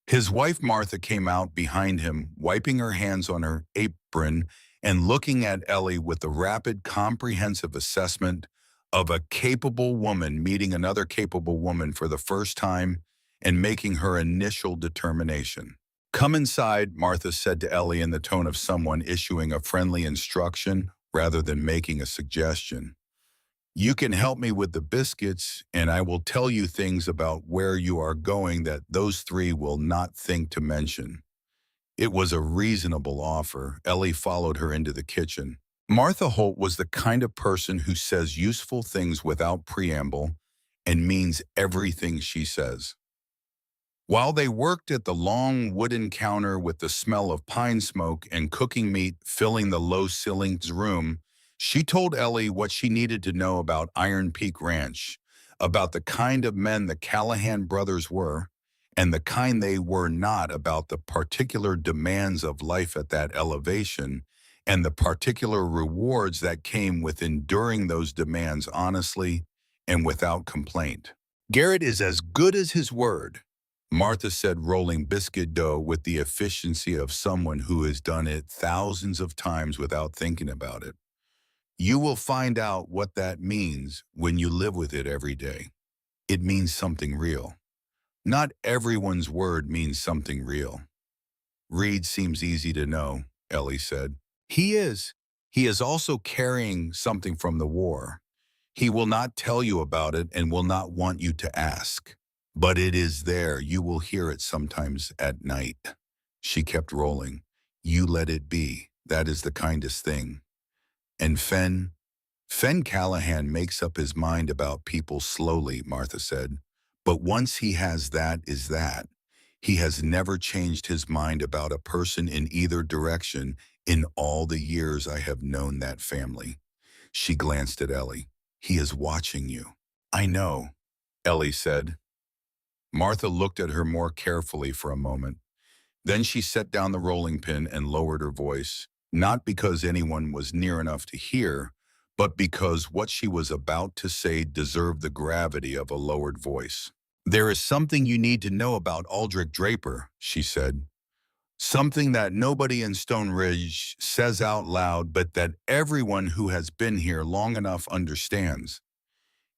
His wife Martha came out behind him, wiping her hands on her apron and looking at Ellie with the rapid, comprehensive assessment of a capable woman meeting another capable woman for the first time and making her initial determination. Come inside, Martha said to Ellie in the tone of someone issuing a friendly instruction rather than making a suggestion. You can help me with the biscuits, and I will tell you things about where you are going that those three will not think to mention. It was a reasonable offer. Ellie followed her into the kitchen. Martha Holt was the kind of person who says useful things without preamble and means everything she says. While they worked at the long wooden counter with the smell of pine smoke and cooking meat filling the low-ceilinged room, she told Ellie what she needed to know about Iron Peak Ranch, about the kind of men the Callahan brothers were, and the kind they were not, about the particular demands of life at that elevation, and the particular rewards that came with enduring those demands honestly and without complaint. Garrett is as good as his word, Martha said, rolling biscuit dough with the efficiency of someone who has done it thousands of times without thinking about it. You will find out what that means when you live with it every day. It means something real. Not everyone's word means something real. Reed seems easy to know, Ellie said. He is. He is also carrying something from the war. He will not tell you about it and will not want you to ask. But it is there. You will hear it sometimes at night. She kept rolling. You let it be. That is the kindest thing. And Fen Callahan makes up his mind about people slowly, Martha said. But once he has that is that. He has never changed his mind about a person in either direction in all the years I have known that family. She glanced at Ellie. He is watching you. I know, Ellie said. Martha looked at her more carefully for a moment. Then she set down the rolling pin and lowered her voice, not because anyone was near enough to hear, but because what she was about to say deserved the gravity of a lowered voice. There is something you need to know about Aldrich Draper, she said. Something that nobody in Stone Ridge says out loud, but that everyone who has been here long enough understands.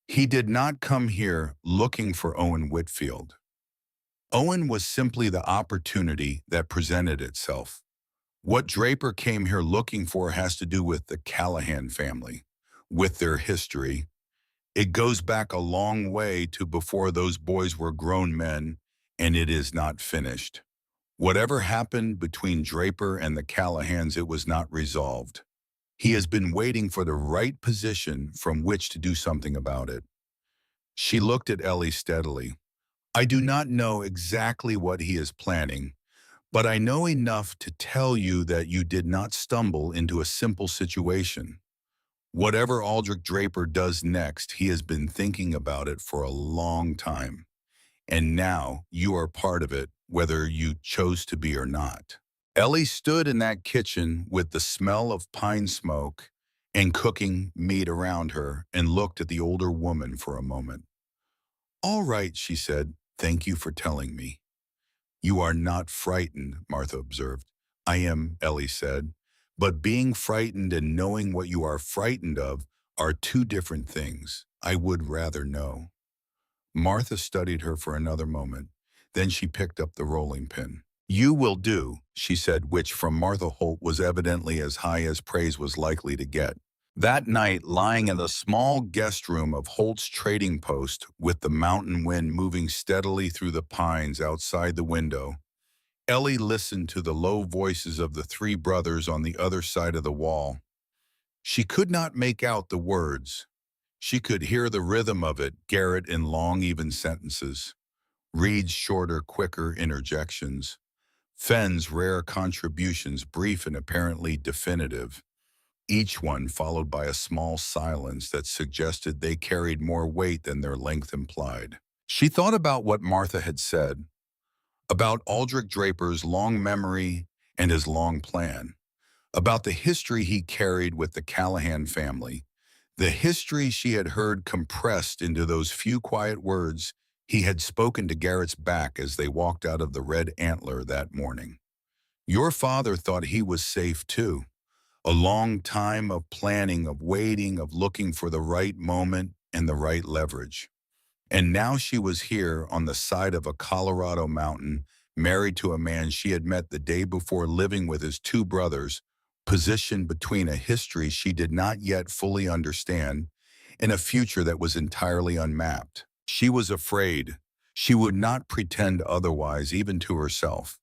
He did not come here looking for Owen Whitfield. Owen was simply the opportunity that presented itself. What Draper came here looking for has to do with the Callahan family, with their history. It goes back a long way to before those boys were grown men, and it is not finished. Whatever happened between Draper and the Callahans, it was not resolved. He has been waiting for the right position from which to do something about it. She looked at Ellie steadily. I do not know exactly what he is planning, but I know enough to tell you that you did not stumble into a simple situation. Whatever Aldrich Draper does next, he has been thinking about it for a long time. And now you are part of it, whether you chose to be or not. Ellie stood in that kitchen with the smell of pine smoke and cooking meat around her and looked at the older woman for a moment. All right, she said, thank you for telling me. You are not frightened, Martha observed. I am, Ellie said. But being frightened and knowing what you are frightened of are two different things. I would rather know. Martha studied her for another moment. Then she picked up the rolling pin. You will do, she said, which from Martha Holt was evidently as high as praise was likely to get. That night, lying in the small guest room of Holt's trading post with the mountain wind moving steadily through the pines outside the window, Ellie listened to the low voices of the three brothers on the other side of the wall. She could not make out the words. She could hear the rhythm of it, Garrett in long, even sentences, Reed's shorter, quicker interjections, Fenn's rare contributions, brief and apparently definitive, each one followed by a small silence that suggested they carried more weight than their length implied. She thought about what Martha had said, about Aldrich Draper's long memory and his long plan, about the history he carried with the Callahan family, the history she had heard compressed into those few quiet words he had spoken to Garrett's back as they walked out of the Red Antler that morning. Your father thought he was safe too. A long time of planning, of waiting, of looking for the right moment and the right leverage. And now she was here on the side of a Colorado mountain, married to a man she had met the day before, living with his two brothers, positioned between a history she did not yet fully understand and a future that was entirely unmapped. She was afraid. She would not pretend otherwise, even to herself.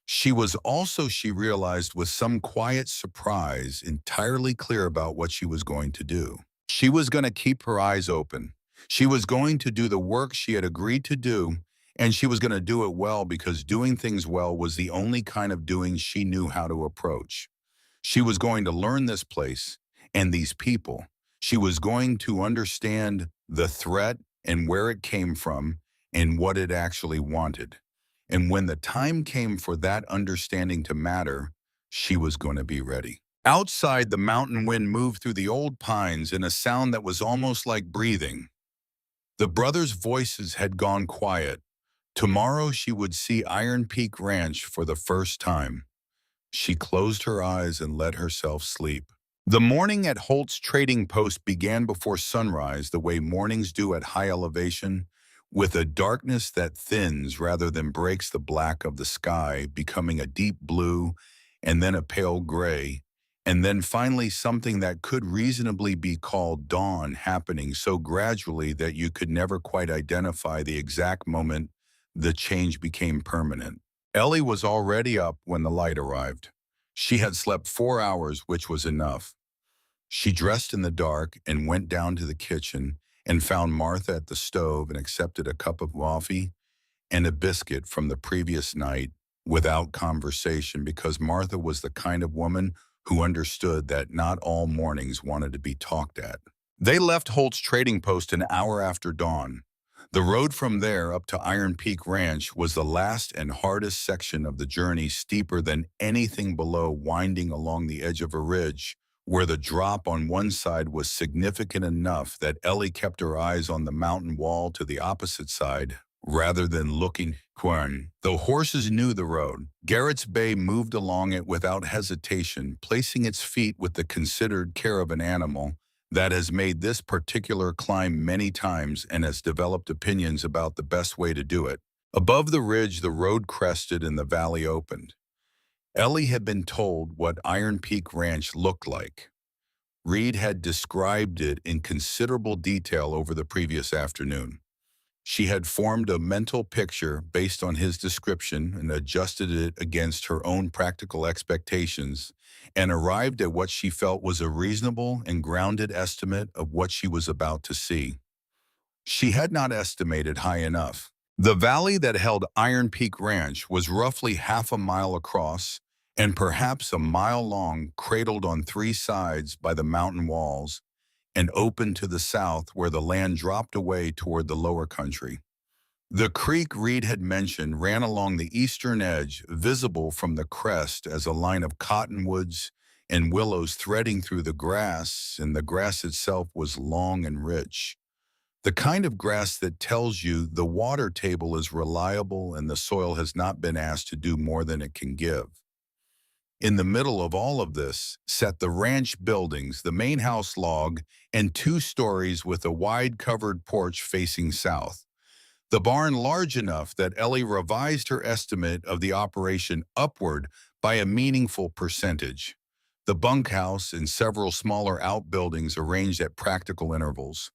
She was also, she realized with some quiet surprise, entirely clear about what she was going to do. She was going to keep her eyes open. She was going to do the work she had agreed to do, and she was going to do it well because doing things well was the only kind of doing she knew how to approach. She was going to learn this place and these people. She was going to understand the threat and where it came from and what it actually wanted. And when the time came for that understanding to matter, she was going to be ready. Outside, the mountain wind moved through the old pines in a sound that was almost like breathing. The brothers' voices had gone quiet. Tomorrow she would see Iron Peak Ranch for the first time. She closed her eyes and let herself sleep. The morning at Holt's trading post began before sunrise, the way mornings do at high elevation, with a darkness that thins rather than breaks the black of the sky, becoming a deep blue and then a pale gray, and then finally something that could reasonably be called dawn happening so gradually that you could never quite identify the exact moment the change became permanent. Ellie was already up when the light arrived. She had slept 4 hours, which was enough. She dressed in the dark and went down to the kitchen and found Martha at the stove and accepted a cup of coffee and a biscuit from the previous night without conversation, because Martha was the kind of woman who understood that not all mornings wanted to be talked at. They left Holt's trading post an hour after dawn. The road from there up to Iron Peak Ranch was the last and hardest section of the journey, steeper than anything below, winding along the edge of a ridge where the drop on one side was significant enough that Ellie kept her eyes on the mountain wall to the opposite side rather than looking quern. The horses knew the road. Garrett's Bay moved along it without hesitation, placing its feet with the considered care of an animal that has made this particular climb many times and has developed opinions about the best way to do it. Above the ridge, the road crested and the valley opened. Ellie had been told what Iron Peak Ranch looked like. Reed had described it in considerable detail over the previous afternoon. She had formed a mental picture based on his description and adjusted it against her own practical expectations and arrived at what she felt was a reasonable and grounded estimate of what she was about to see. She had not estimated high enough. The valley that held Iron Peak Ranch was roughly half a mile across and perhaps a mile long, cradled on three sides by the mountain walls, and open to the south where the land dropped away toward the lower country. The creek Reed had mentioned ran along the eastern edge, visible from the crest as a line of cottonwoods and willows threading through the grass, and the grass itself was long and rich. The kind of grass that tells you the water table is reliable and the soil has not been asked to do more than it can give. In the middle of all of this sat the ranch buildings, the main house log, and 2 stories with a wide covered porch facing south. The barn large enough that Ellie revised her estimate of the operation upward by a meaningful percentage. The bunkhouse and several smaller outbuildings arranged at practical intervals.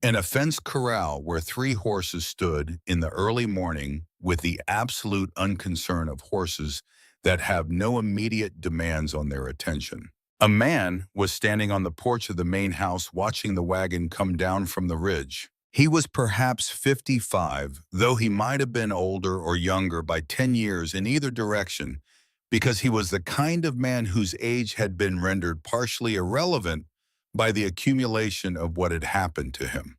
And a fenced corral where 3 horses stood in the early morning with the absolute unconcern of horses that have no immediate demands on their attention. A man was standing on the porch of the main house watching the wagon come down from the ridge. He was perhaps 55, though he might have been older or younger by 10 years in either direction, because he was the kind of man whose age had been rendered partially irrelevant by the accumulation of what had happened to him.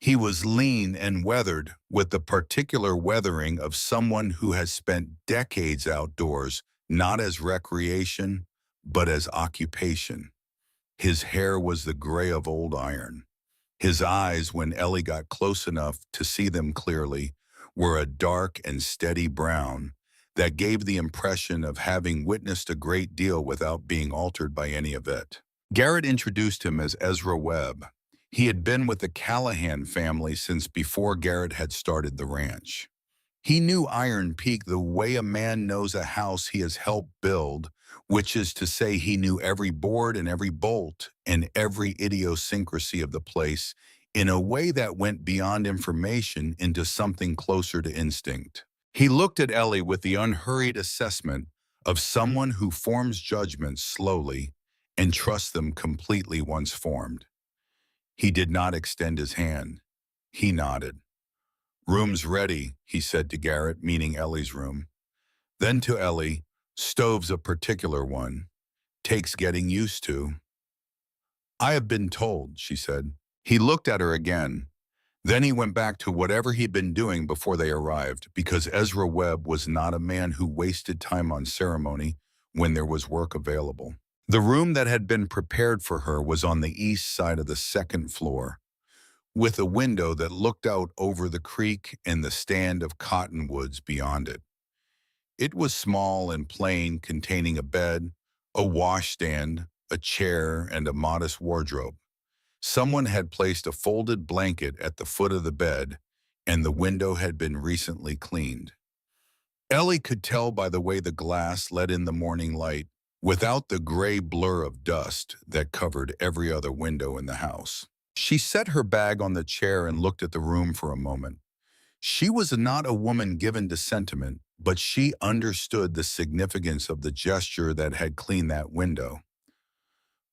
He was lean and weathered, with the particular weathering of someone who has spent decades outdoors, not as recreation, but as occupation. His hair was the gray of old iron. His eyes, when Ellie got close enough to see them clearly, were a dark and steady brown that gave the impression of having witnessed a great deal without being altered by any of it. Garrett introduced him as Ezra Webb. He had been with the Callahan family since before Garrett had started the ranch. He knew Iron Peak the way a man knows a house he has helped build, which is to say he knew every board and every bolt and every idiosyncrasy of the place in a way that went beyond information into something closer to instinct. He looked at Ellie with the unhurried assessment of someone who forms judgments slowly and trusts them completely once formed. He did not extend his hand. He nodded. "Room's ready," he said to Garrett, meaning Ellie's room. Then to Ellie, "Stove's a particular one. Takes getting used to." "I have been told," she said. He looked at her again. Then he went back to whatever he'd been doing before they arrived, because Ezra Webb was not a man who wasted time on ceremony when there was work available. The room that had been prepared for her was on the east side of the second floor, with a window that looked out over the creek and the stand of cottonwoods beyond it. It was small and plain, containing a bed, a washstand, a chair, and a modest wardrobe. Someone had placed a folded blanket at the foot of the bed, and the window had been recently cleaned. Ellie could tell by the way the glass let in the morning light, without the gray blur of dust that covered every other window in the house. She set her bag on the chair and looked at the room for a moment. She was not a woman given to sentiment, but she understood the significance of the gesture that had cleaned that window.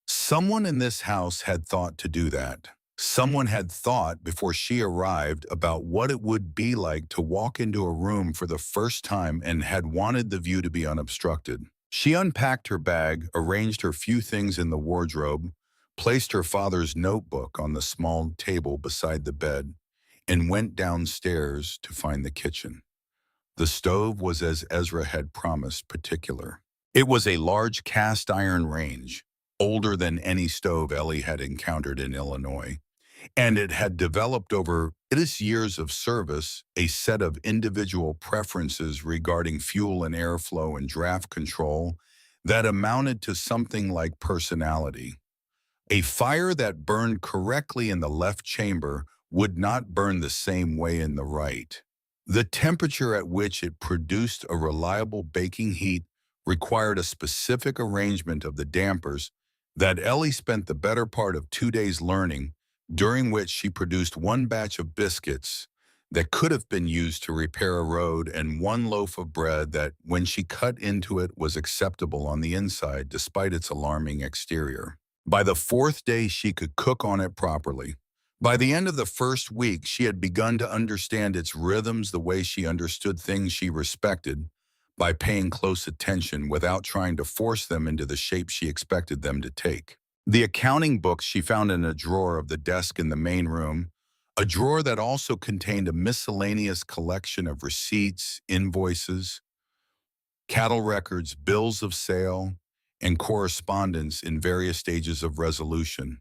Someone in this house had thought to do that. Someone had thought before she arrived about what it would be like to walk into a room for the first time and had wanted the view to be unobstructed. She unpacked her bag, arranged her few things in the wardrobe, placed her father's notebook on the small table beside the bed, and went downstairs to find the kitchen. The stove was, as Ezra had promised, particular. It was a large cast iron range, older than any stove Ellie had encountered in Illinois, and it had developed over its years of service a set of individual preferences regarding fuel and airflow and draft control that amounted to something like personality. A fire that burned correctly in the left chamber would not burn the same way in the right. The temperature at which it produced a reliable baking heat required a specific arrangement of the dampers that Ellie spent the better part of 2 days learning, during which she produced one batch of biscuits that could have been used to repair a road and one loaf of bread that, when she cut into it, was acceptable on the inside despite its alarming exterior. By the fourth day, she could cook on it properly. By the end of the first week, she had begun to understand its rhythms the way she understood things she respected, by paying close attention without trying to force them into the shape she expected them to take. The accounting books she found in a drawer of the desk in the main room, a drawer that also contained a miscellaneous collection of receipts, invoices, cattle records, bills of sale, and correspondence in various stages of resolution.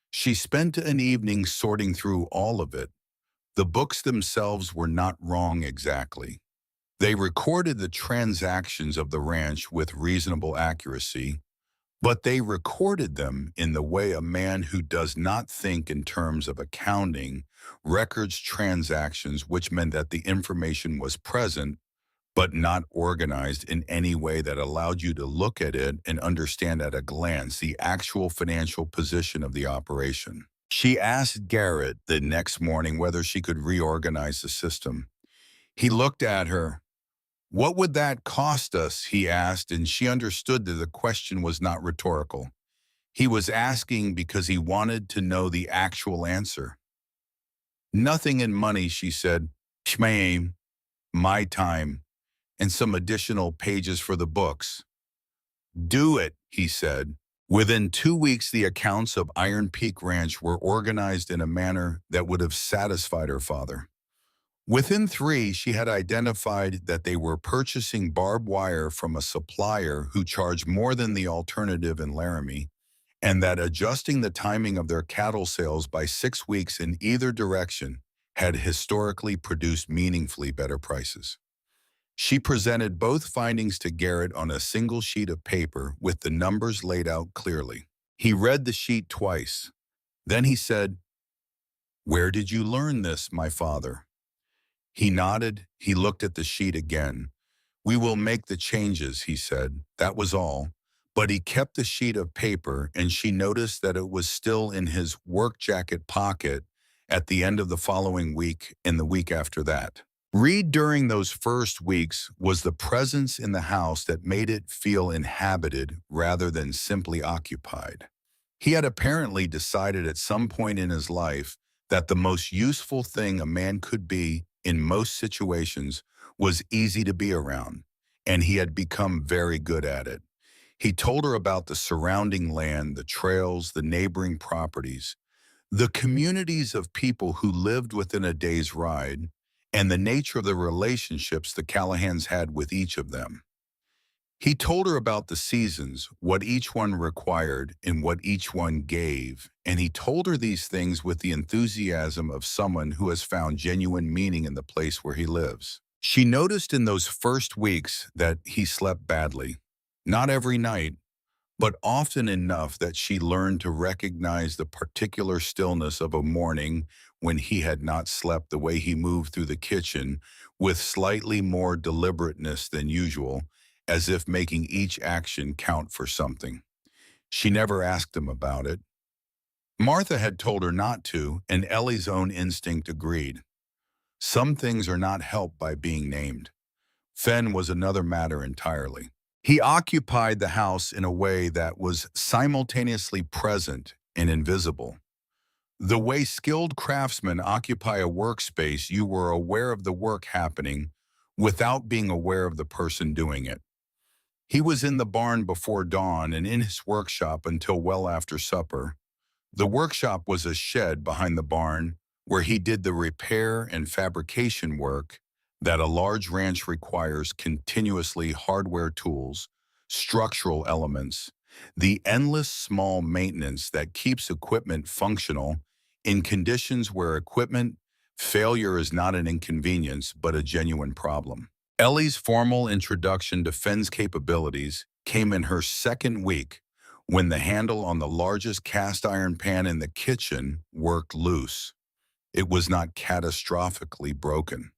She spent an evening sorting through all of it. The books themselves were not wrong exactly. They recorded the transactions of the ranch with reasonable accuracy, but they recorded them in the way a man who does not think in terms of accounting records transactions, which meant that the information was present but not organized in any way that allowed you to look at it and understand at a glance the actual financial position of the operation. She asked Garrett the next morning whether she could reorganize the system. He looked at her. "What would that cost us?" he asked, and she understood that the question was not rhetorical. He was asking because he wanted to know the actual answer. "Nothing in money," she said. "Shmame, my time, and some additional pages for the books." "Do it," he said. Within 2 weeks, the accounts of Iron Peak Ranch were organized in a manner that would have satisfied her father. Within 3, she had identified that they were purchasing barbed wire from a supplier who charged more than the alternative in Laramie, and that adjusting the timing of their cattle sales by 6 weeks in either direction had historically produced meaningfully better prices. She presented both findings to Garrett on a single sheet of paper with the numbers laid out clearly. He read the sheet twice. Then he said, "Where did you learn this, my father?" He nodded. He looked at the sheet again. "We will make the changes," he said. That was all. But he kept the sheet of paper, and she noticed that it was still in his work jacket pocket at the end of the following week and the week after that. Reed, during those first weeks, was the presence in the house that made it feel inhabited rather than simply occupied. He had apparently decided at some point in his life that the most useful thing a man could be in most situations was easy to be around, and he had become very good at it. He told her about the surrounding land, the trails, the neighboring properties, the communities of people who lived within a day's ride, and the nature of the relationships the Callahans had with each of them. He told her about the seasons, what each one required and what each one gave, and he told her these things with the enthusiasm of someone who has found genuine meaning in the place where he lives. She noticed in those first weeks that he slept badly. Not every night, but often enough that she learned to recognize the particular stillness of a morning when he had not slept, the way he moved through the kitchen with slightly more deliberateness than usual, as if making each action count for something. She never asked him about it. Martha had told her not to, and Ellie's own instinct agreed. Some things are not helped by being named. Fen was another matter entirely. He occupied the house in a way that was simultaneously present and invisible. The way skilled craftsmen occupy a workspace, you were aware of the work happening without being aware of the person doing it. He was in the barn before dawn and in his workshop until well after supper. The workshop was a shed behind the barn where he did the repair and fabrication work that a large ranch requires: continuously hardware tools, structural elements, the endless small maintenance that keeps equipment functional in conditions where equipment failure is not an inconvenience but a genuine problem. Ellie's formal introduction to Fenn's capabilities came in her second week when the handle on the largest cast iron pan in the kitchen worked loose. It was not catastrophically broken.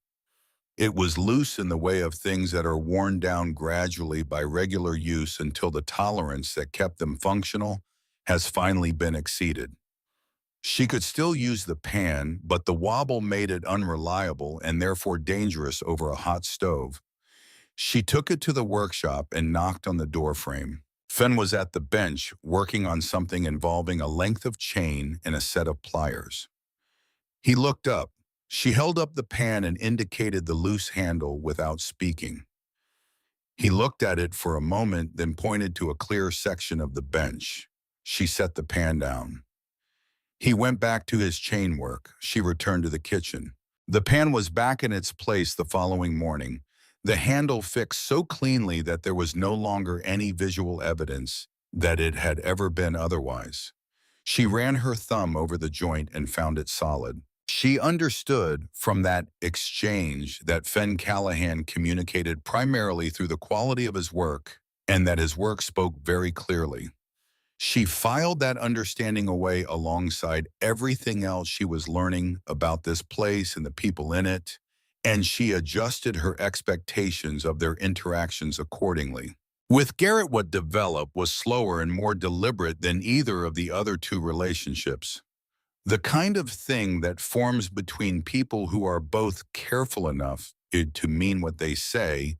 It was loose in the way of things that are worn down gradually by regular use until the tolerance that kept them functional has finally been exceeded. She could still use the pan, but the wobble made it unreliable and therefore dangerous over a hot stove. She took it to the workshop and knocked on the door frame. Fenn was at the bench working on something involving a length of chain and a set of pliers. He looked up. She held up the pan and indicated the loose handle without speaking. He looked at it for a moment, then pointed to a clear section of the bench. She set the pan down. He went back to his chain work. She returned to the kitchen. The pan was back in its place the following morning, the handle fixed so cleanly that there was no longer any visual evidence that it had ever been otherwise. She ran her thumb over the joint and found it solid. She understood from that exchange that Fenn Callahan communicated primarily through the quality of his work and that his work spoke very clearly. She filed that understanding away alongside everything else she was learning about this place and the people in it, and she adjusted her expectations of their interactions accordingly. With Garrett, what developed was slower and more deliberate than either of the other two relationships. The kind of thing that forms between people who are both careful enough to mean what they say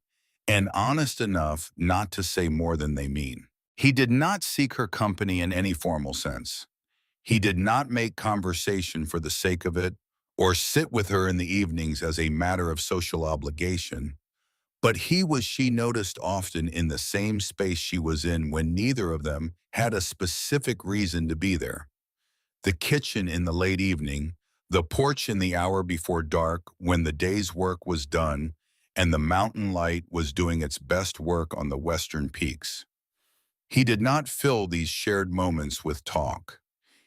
and honest enough not to say more than they mean. He did not seek her company in any formal sense. He did not make conversation for the sake of it or sit with her in the evenings as a matter of social obligation. But she noticed often in the same space she was in when neither of them had a specific reason to be there. The kitchen in the late evening, the porch in the hour before dark when the day's work was done and the mountain light was doing its best work on the western peaks. He did not fill these shared moments with talk.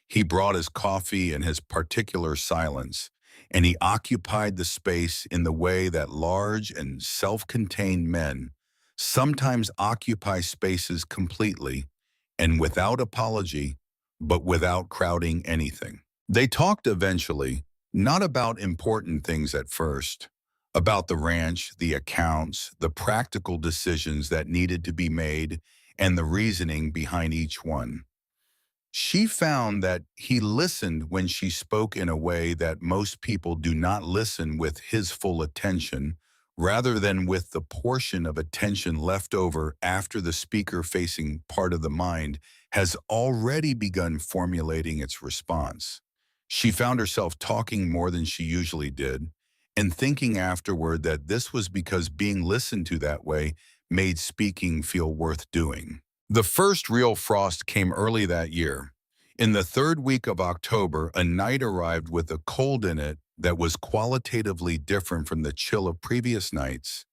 He brought his coffee and his particular silence, and he occupied the space in the way that large and self-contained men sometimes occupy spaces completely and without apology, but without crowding anything. They talked eventually, not about important things at first, about the ranch, the accounts, the practical decisions that needed to be made, and the reasoning behind each one. She found that he listened when she spoke in a way that most people do not listen with his full attention, rather than with the portion of attention left over after the speaker-facing part of the mind has already begun formulating its response. She found herself talking more than she usually did, and thinking afterward that this was because being listened to that way made speaking feel worth doing. The first real frost came early that year. In the third week of October, a night arrived with a cold in it that was qualitatively different from the chill of previous nights.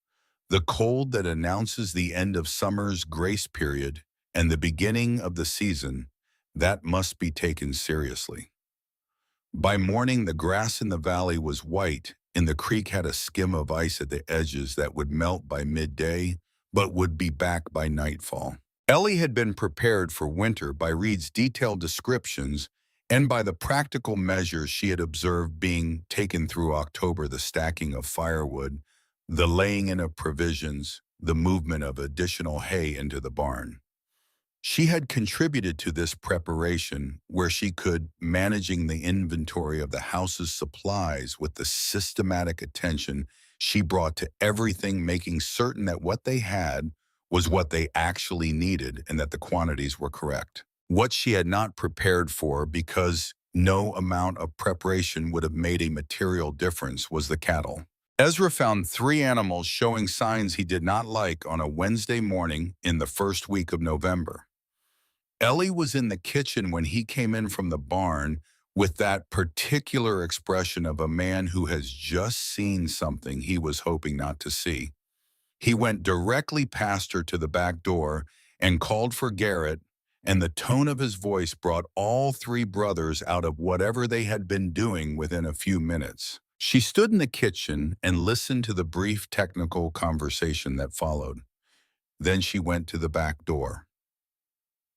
The cold that announces the end of summer's grace period and the beginning of the season, that must be taken seriously. By morning, the grass in the valley was white, and the creek had a skim of ice at the edges that would melt by midday, but would be back by nightfall. Ellie had been prepared for winter by Reed's detailed descriptions and by the practical measures she had observed being taken through October: the stacking of firewood, the laying in of provisions, the movement of additional hay into the barn. She had contributed to this preparation where she could, managing the inventory of the house's supplies with the systematic attention she brought to everything, making certain that what they had was what they actually needed and that the quantities were correct. What she had not prepared for, because no amount of preparation would have made a material difference, was the cattle. Ezra found 3 animals showing signs he did not like on a Wednesday morning in the first week of November. Ellie was in the kitchen when he came in from the barn with that particular expression of a man who has just seen something he was hoping not to see. He went directly past her to the back door and called for Garrett, and the tone of his voice brought all 3 brothers out of whatever they had been doing within a few minutes. She stood in the kitchen and listened to the brief technical conversation that followed. Then she went to the back door.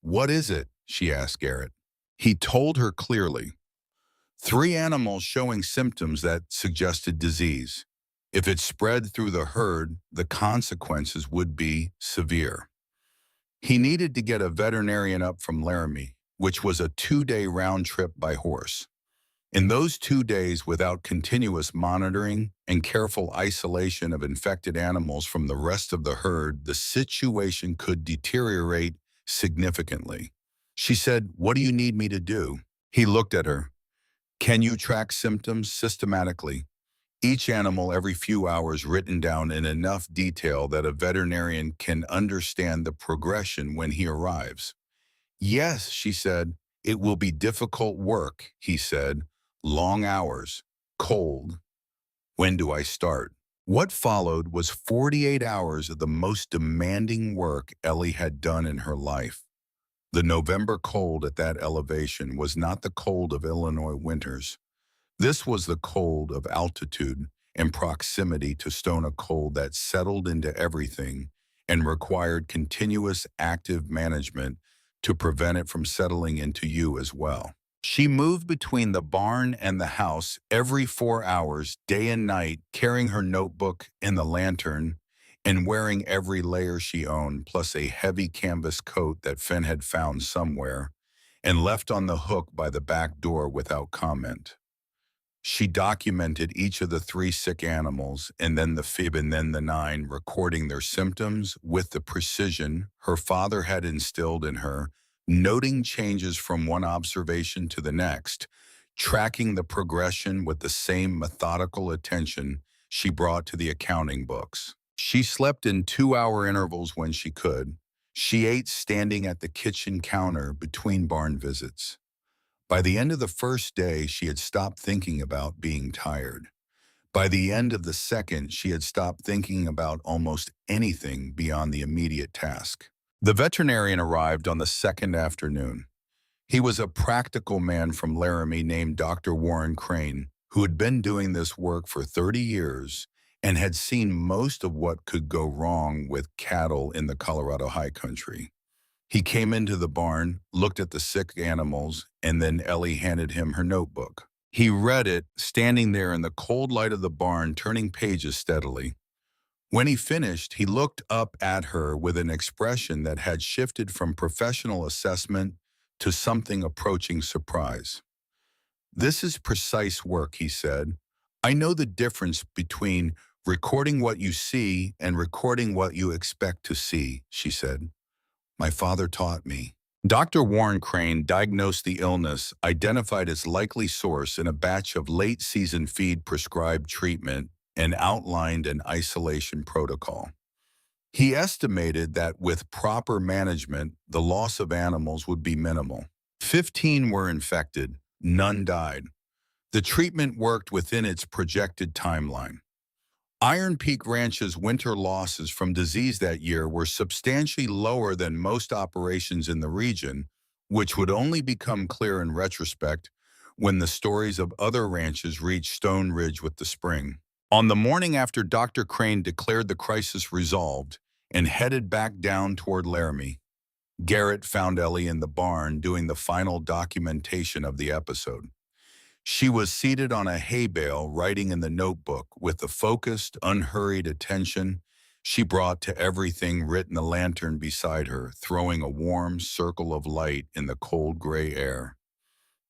"What is it?" she asked Garrett. He told her clearly. 3 animals showing symptoms that suggested disease. If it spread through the herd, the consequences would be severe. He needed to get a veterinarian up from Laramie, which was a 2-day round trip by horse. In those 2 days, without continuous monitoring and careful isolation of infected animals from the rest of the herd, the situation could deteriorate significantly. She said, "What do you need me to do?" He looked at her. "Can you track symptoms systematically? Each animal every few hours, written down in enough detail that a veterinarian can understand the progression when he arrives." "Yes," she said. "It will be difficult work," he said. "Long hours. Cold. When do I start?" What followed was 48 hours of the most demanding work Ellie had done in her life. The November cold at that elevation was not the cold of Illinois winters. This was the cold of altitude and proximity to stone, a cold that settled into everything and required continuous active management to prevent it from settling into you as well. She moved between the barn and the house every 4 hours, day and night, carrying her notebook and the lantern, and wearing every layer she owned, plus a heavy canvas coat that Finn had found somewhere and left on the hook by the back door without comment. She documented each of the 3 sick animals, and then the fib, and then the 9, recording their symptoms with the precision her father had instilled in her, noting changes from one observation to the next, tracking the progression with the same methodical attention she brought to the accounting books. She slept in 2-hour intervals when she could. She ate standing at the kitchen counter between barn visits. By the end of the first day, she had stopped thinking about being tired. By the end of the second, she had stopped thinking about almost anything beyond the immediate task. The veterinarian arrived on the second afternoon. He was a practical man from Laramie named Dr. Warren Crane, who had been doing this work for 30 years and had seen most of what could go wrong with cattle in the Colorado high country. He came into the barn, looked at the sick animals, and then Ellie handed him her notebook. He read it, standing there in the cold light of the barn, turning pages steadily. When he finished, he looked up at her with an expression that had shifted from professional assessment to something approaching surprise. "This is precise work," he said. "I know the difference between recording what you see and recording what you expect to see," she said. "My father taught me." Dr. Warren Crane diagnosed the illness, identified its likely source in a batch of late-season feed, prescribed treatment, and outlined an isolation protocol. He estimated that with proper management, the loss of animals would be minimal. 15 were infected, none died. The treatment worked within its projected timeline. Iron Peak Ranch's winter losses from disease that year were substantially lower than most operations in the region, which would only become clear in retrospect when the stories of other ranches reached Stone Ridge with the spring. On the morning after Dr. Crane declared the crisis resolved and headed back down toward Laramie, Garrett found Ellie in the barn doing the final documentation of the episode. She was seated on a hay bale writing in the notebook with the focused, unhurried attention she brought to everything writ in the lantern beside her, throwing a warm circle of light in the cold gray air.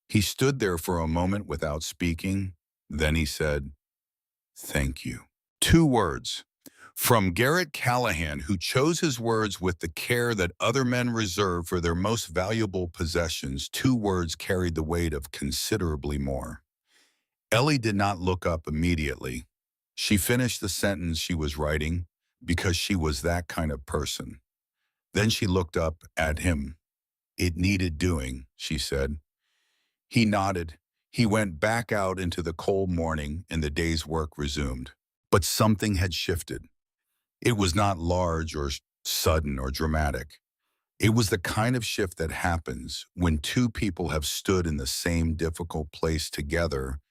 He stood there for a moment without speaking. Then he said, "Thank you." 2 words. From Garrett Callahan, who chose his words with the care that other men reserve for their most valuable possessions, 2 words carried the weight of considerably more. Ellie did not look up immediately. She finished the sentence she was writing because she was that kind of person. Then she looked up at him. "It needed doing," she said. He nodded. He went back out into the cold morning and the day's work resumed. But something had shifted. It was not large or sudden or dramatic. It was the kind of shift that happens when two people have stood in the same difficult place together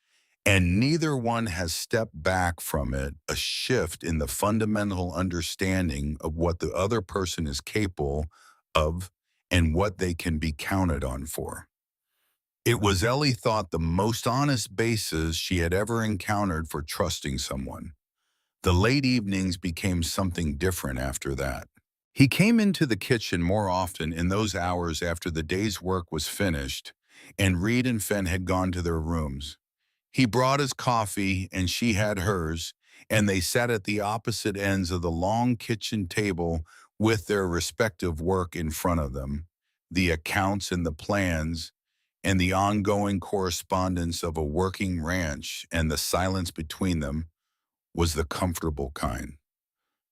and neither one has stepped back from it, a shift in the fundamental understanding of what the other person is capable of and what they can be counted on for. It was, Ellie thought, the most honest basis she had ever encountered for trusting someone. The late evenings became something different after that. He came into the kitchen more often in those hours after the day's work was finished, and Reed and Fenn had gone to their rooms. He brought his coffee, and she had hers, and they sat at the opposite ends of the long kitchen table with their respective work in front of them, the accounts and the plans, and the ongoing correspondence of a working ranch, and the silence between them was the comfortable kind,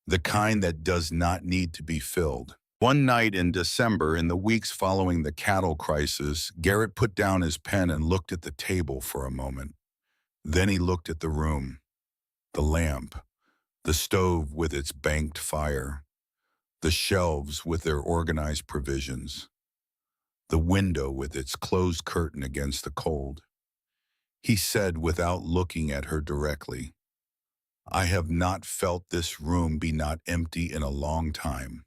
the kind that does not need to be filled. One night in December, in the weeks following the cattle crisis, Garrett put down his pen and looked at the table for a moment. Then he looked at the room, the lamp, the stove with its banked fire, the shelves with their organized provisions, the window with its closed curtain against the cold. He said without looking at her directly, "I have not felt this room be not empty in a long time."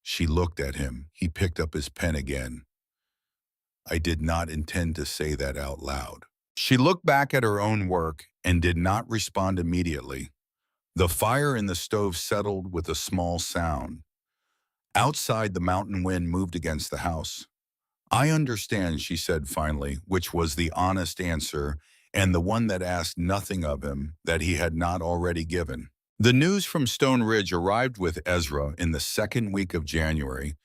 She looked at him. He picked up his pen again. "I did not intend to say that out loud." She looked back at her own work and did not respond immediately. The fire in the stove settled with a small sound. Outside, the mountain wind moved against the house. "I understand," she said finally, which was the honest answer and the one that asked nothing of him that he had not already given. The news from Stone Ridge arrived with Ezra in the second week of January,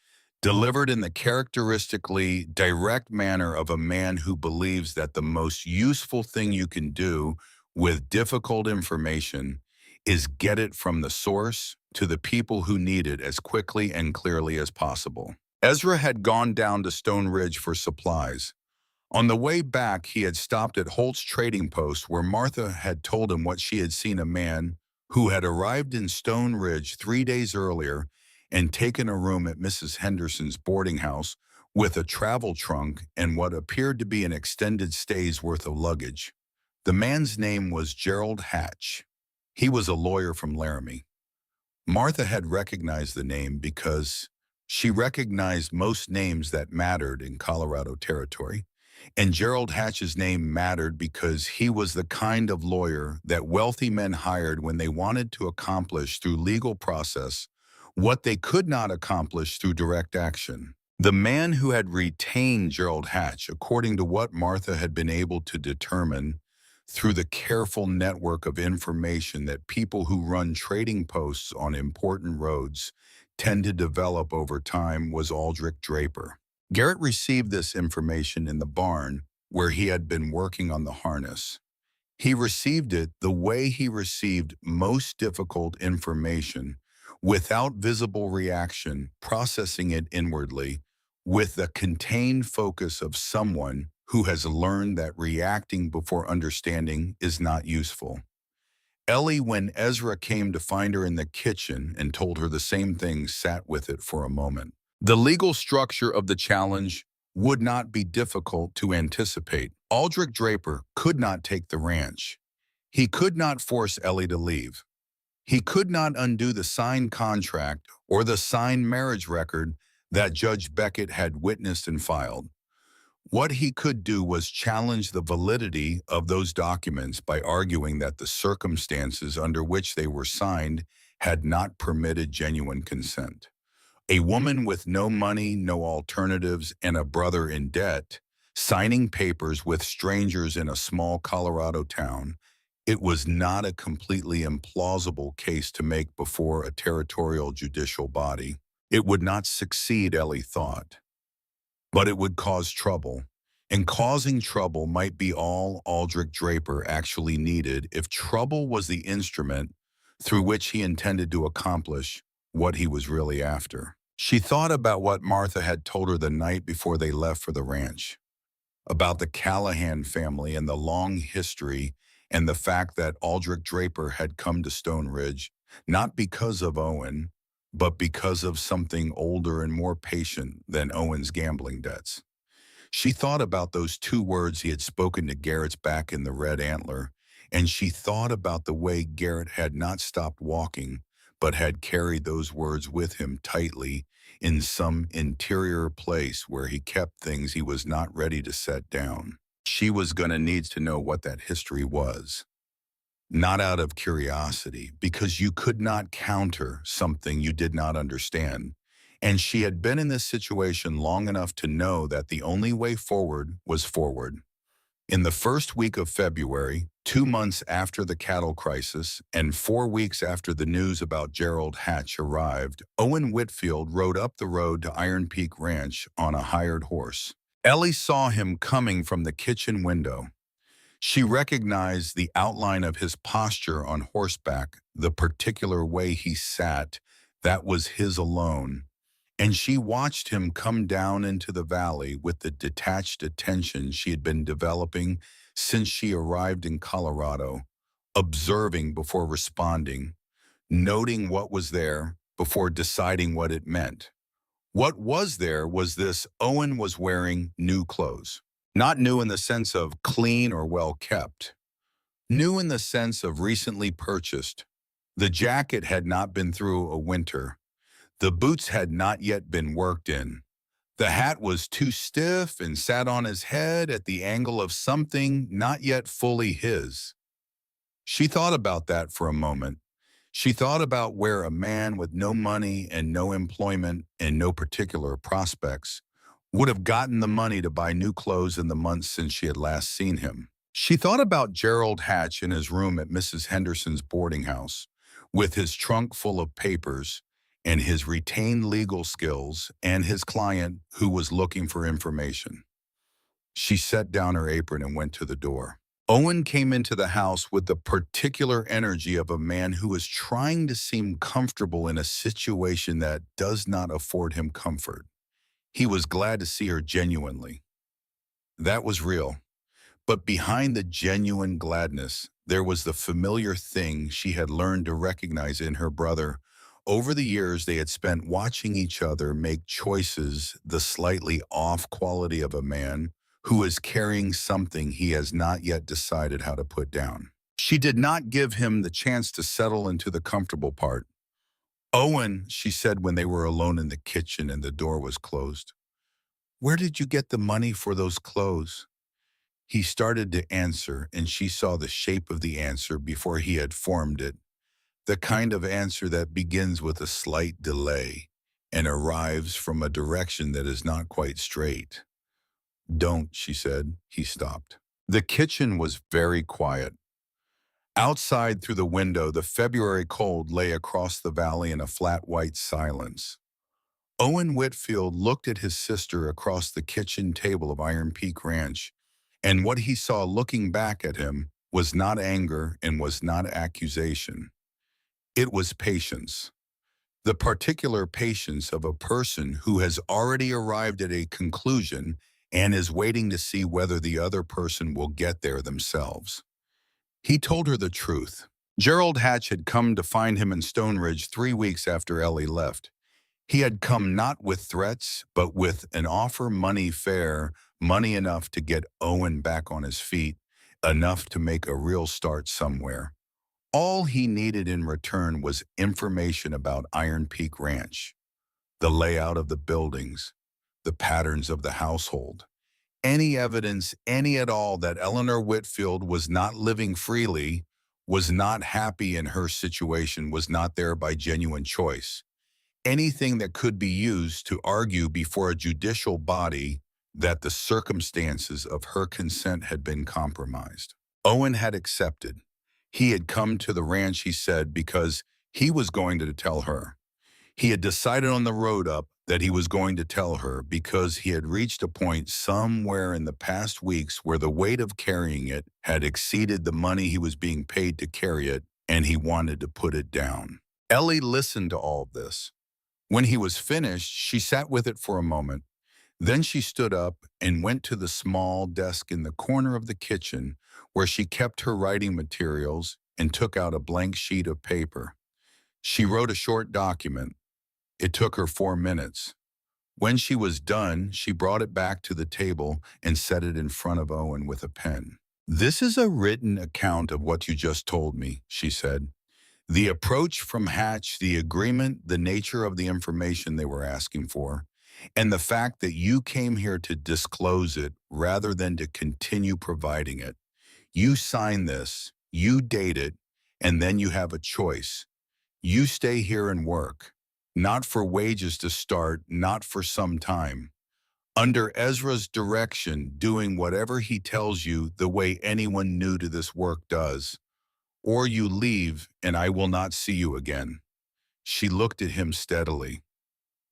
delivered in the characteristically direct manner of a man who believes that the most useful thing you can do with difficult information is get it from the source to the people who need it as quickly and clearly as possible. Ezra had gone down to Stone Ridge for supplies. On the way back, he had stopped at Holt's trading post where Martha had told him what she had seen, a man who had arrived in Stone Ridge 3 days earlier and taken a room at Mrs. Henderson's boarding house with a travel trunk and what appeared to be an extended stay's worth of luggage. The man's name was Gerald Hatch. He was a lawyer from Laramie. Martha had recognized the name because she recognized most names that mattered in Colorado territory. And Gerald Hatch's name mattered because he was the kind of lawyer that wealthy men hired when they wanted to accomplish through legal process what they could not accomplish through direct action. The man who had retained Gerald Hatch, according to what Martha had been able to determine through the careful network of information that people who run trading posts on important roads tend to develop over time, was Aldrich Draper. Garrett received this information in the barn where he had been working on the harness. He received it the way he received most difficult information, without visible reaction, processing it inwardly, with the contained focus of someone who has learned that reacting before understanding is not useful. Ellie, when Ezra came to find her in the kitchen and told her the same thing, sat with it for a moment. The legal structure of the challenge would not be difficult to anticipate. Aldrich Draper could not take the ranch. He could not force Ellie to leave. He could not undo the signed contract or the signed marriage record that Judge Beckett had witnessed and filed. What he could do was challenge the validity of those documents by arguing that the circumstances under which they were signed had not permitted genuine consent. A woman with no money, no alternatives, and a brother in debt, signing papers with strangers in a small Colorado town, it was not a completely implausible case to make before a territorial judicial body. It would not succeed, Ellie thought, but it would cause trouble. And causing trouble might be all Aldrich Draper actually needed if trouble was the instrument through which he intended to accomplish what he was really after. She thought about what Martha had told her the night before they left for the ranch, about the Callahan family and the long history and the fact that Aldrich Draper had come to Stone Ridge, not because of Owen, but because of something older and more patient than Owen's gambling debts. She thought about those two words he had spoken to Garrett's back in the Red Antler, and she thought about the way Garrett had not stopped walking, but had carried those words with him tightly in some interior place where he kept things he was not ready to set down. She was going to need to know what that history was. Not out of curiosity, because you could not counter something you did not understand. And she had been in this situation long enough to know that the only way forward was forward. In the first week of February, 2 months after the cattle crisis and 4 weeks after the news about Gerald Hatch arrived, Owen Whitfield rode up the road to Iron Peak Ranch on a hired horse. Ellie saw him coming from the kitchen window. She recognized the outline of his posture on horseback, the particular way he sat, that was his alone, and she watched him come down into the valley with the detached attention she had been developing since she arrived in Colorado, observing before responding, noting what was there before deciding what it meant. What was there was this: Owen was wearing new clothes. Not new in the sense of clean or well kept. New in the sense of recently purchased. The jacket had not been through a winter. The boots had not yet been worked in. The hat was too stiff and sat on his head at the angle of something not yet fully his. She thought about that for a moment. She thought about where a man with no money and no employment and no particular prospects would have gotten the money to buy new clothes in the months since she had last seen him. She thought about Gerald Hatch in his room at Mrs. Henderson's boarding house, with his trunk full of papers and his retained legal skills and his client who was looking for information. She set down her apron and went to the door. Owen came into the house with the particular energy of a man who is trying to seem comfortable in a situation that does not afford him comfort. He was glad to see her genuinely. That was real. But behind the genuine gladness, there was the familiar thing she had learned to recognize in her brother. Over the years they had spent watching each other make choices, the slightly off quality of a man who is carrying something he has not yet decided how to put down. She did not give him the chance to settle into the comfortable part. "Owen," she said when they were alone in the kitchen and the door was closed, "where did you get the money for those clothes?" He started to answer, and she saw the shape of the answer before he had formed it, the kind of answer that begins with a slight delay and arrives from a direction that is not quite straight. "Don't," she said. He stopped. The kitchen was very quiet. Outside through the window, the February cold lay across the valley in a flat white silence. Owen Whitfield looked at his sister across the kitchen table of Iron Peak Ranch, and what he saw looking back at him was not anger and was not accusation. It was patience. The particular patience of a person who has already arrived at a conclusion and is waiting to see whether the other person will get there themselves. He told her the truth. Gerald Hatch had come to find him in Stone Ridge 3 weeks after Ellie left. He had come not with threats, but with an offer money fair, money enough to get Owen back on his feet, enough to make a real start somewhere. All he needed in return was information about Iron Peak Ranch, the layout of the buildings, the patterns of the household. Any evidence, any at all, that Eleanor Whitfield was not living freely, was not happy in her situation, was not there by genuine choice. Anything that could be used to argue before a judicial body that the circumstances of her consent had been compromised. Owen had accepted. He had come to the ranch, he said, because he was going to tell her. He had decided on the road up that he was going to tell her because he had reached a point somewhere in the past weeks where the weight of carrying it had exceeded the money he was being paid to carry it, and he wanted to put it down. Ellie listened to all of this. When he was finished, she sat with it for a moment. Then she stood up and went to the small desk in the corner of the kitchen where she kept her writing materials and took out a blank sheet of paper. She wrote a short document. It took her 4 minutes. When she was done, she brought it back to the table and set it in front of Owen with a pen. "This is a written account of what you just told me," she said. "The approach from Hatch, the agreement, the nature of the information they were asking for, and the fact that you came here to disclose it rather than to continue providing it. You sign this, you date it, and then you have a choice. You stay here and work. Not for wages to start, not for some time. Under Ezra's direction, doing whatever he tells you the way anyone new to this work does. Or you leave and I will not see you again." She looked at him steadily.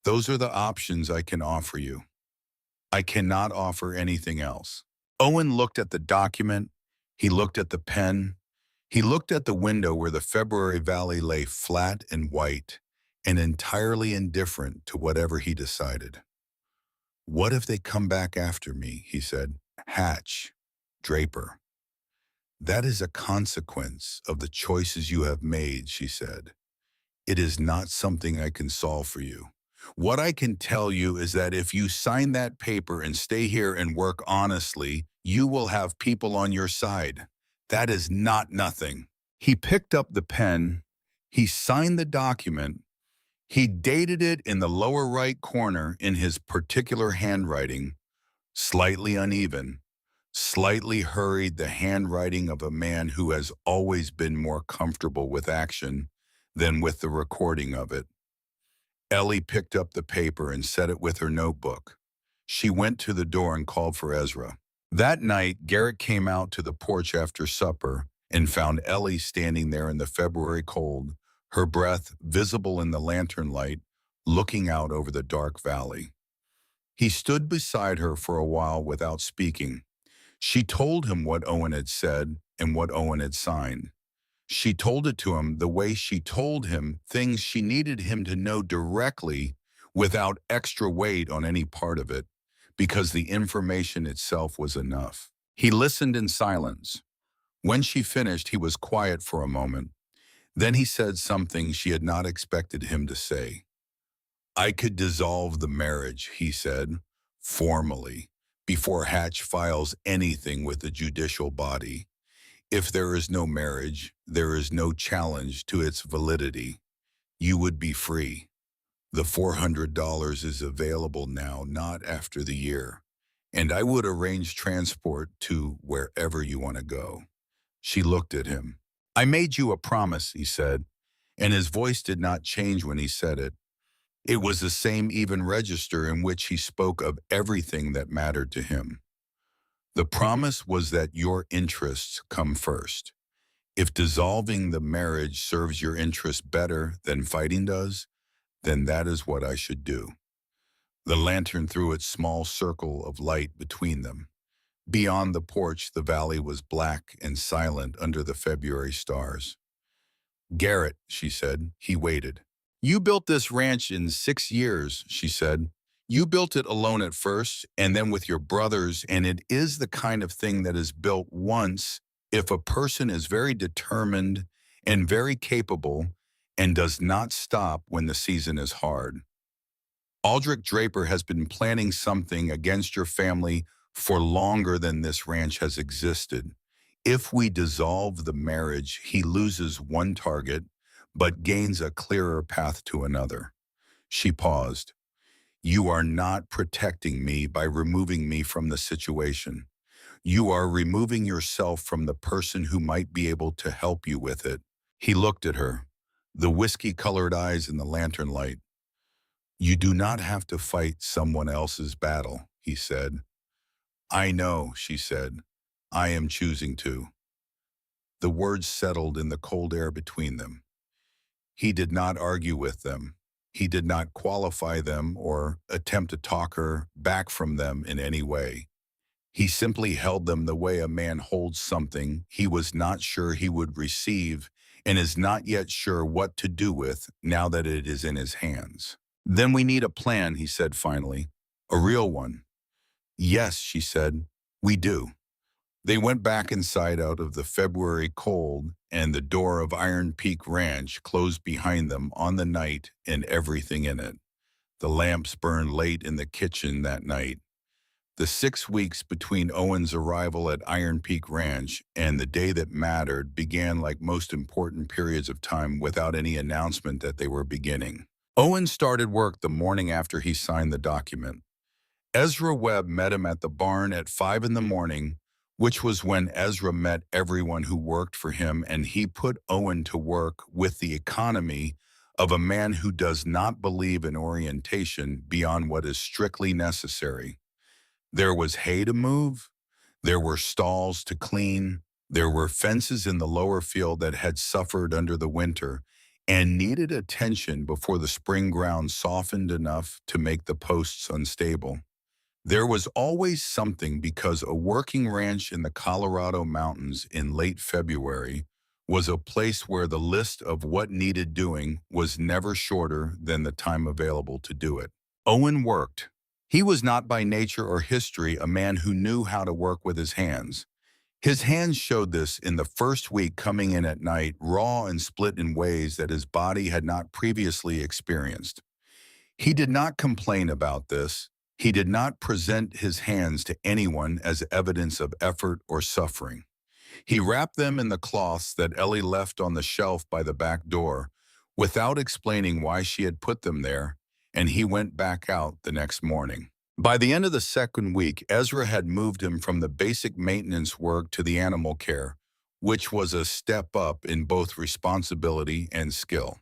"Those are the options I can offer you. I cannot offer anything else." Owen looked at the document. He looked at the pen. He looked at the window where the February valley lay flat and white and entirely indifferent to whatever he decided. "What if they come back after me?" he said. "Hatch, Draper. That is a consequence of the choices you have made," she said. "It is not something I can solve for you. What I can tell you is that if you sign that paper and stay here and work honestly, you will have people on your side. That is not nothing." He picked up the pen. He signed the document. He dated it in the lower right corner in his particular handwriting, slightly uneven, slightly hurried, the handwriting of a man who has always been more comfortable with action than with the recording of it. Ellie picked up the paper and set it with her notebook. She went to the door and called for Ezra. That night, Garrett came out to the porch after supper and found Ellie standing there in the February cold, her breath visible in the lantern light, looking out over the dark valley. He stood beside her for a while without speaking. She told him what Owen had said and what Owen had signed. She told it to him the way she told him things she needed him to know directly without extra weight on any part of it, because the information itself was enough. He listened in silence. When she finished, he was quiet for a moment. Then he said something she had not expected him to say. "I could dissolve the marriage," he said, formally, "before Hatch files anything with the judicial body. If there is no marriage, there is no challenge to its validity. You would be free. The $400 is available now, not after the year. And I would arrange transport to wherever you want to go." She looked at him. "I made you a promise," he said, and his voice did not change when he said it. It was the same even register in which he spoke of everything that mattered to him. "The promise was that your interests come first. If dissolving the marriage serves your interests better than fighting does, then that is what I should do." The lantern threw its small circle of light between them. Beyond the porch, the valley was black and silent under the February stars. "Garrett," she said. He waited. "You built this ranch in 6 years," she said. "You built it alone at first, and then with your brothers, and it is the kind of thing that is built once if a person is very determined and very capable and does not stop when the season is hard. Aldrich Draper has been planning something against your family for longer than this ranch has existed. If we dissolve the marriage, he loses one target, but gains a clearer path to another. She paused. You are not protecting me by removing me from the situation. You are removing yourself from the person who might be able to help you with it. He looked at her, the whiskey-colored eyes in the lantern light. You do not have to fight someone else's battle, he said. I know, she said. I am choosing to. The words settled in the cold air between them. He did not argue with them. He did not qualify them or attempt to talk her back from them in any way. He simply held them the way a man holds something he was not sure he would receive and is not yet sure what to do with now that it is in his hands. Then we need a plan, he said finally. A real one. Yes, she said, we do. They went back inside out of the February cold, and the door of Iron Peak Ranch closed behind them on the night and everything in it. The lamps burned late in the kitchen that night. The 6 weeks between Owen's arrival at Iron Peak Ranch and the day that mattered began like most important periods of time without any announcement that they were beginning. Owen started work the morning after he signed the document. Ezra Webb met him at the barn at 5 in the morning, which was when Ezra met everyone who worked for him, and he put Owen to work with the economy of a man who does not believe in orientation beyond what is strictly necessary. There was hay to move, there were stalls to clean, there were fences in the lower field that had suffered under the winter and needed attention before the spring ground softened enough to make the posts unstable. There was always something because a working ranch in the Colorado mountains in late February was a place where the list of what needed doing was never shorter than the time available to do it. Owen worked. He was not by nature or history a man who knew how to work with his hands. His hands showed this in the first week, coming in at night, raw and split in ways that his body had not previously experienced. He did not complain about this. He did not present his hands to anyone as evidence of effort or suffering. He wrapped them in the cloths that Ellie left on the shelf by the back door, without explaining why she had put them there, and he went back out the next morning. By the end of the second week, Ezra had moved him from the basic maintenance work to the animal care, which was a step up in both responsibility and skill.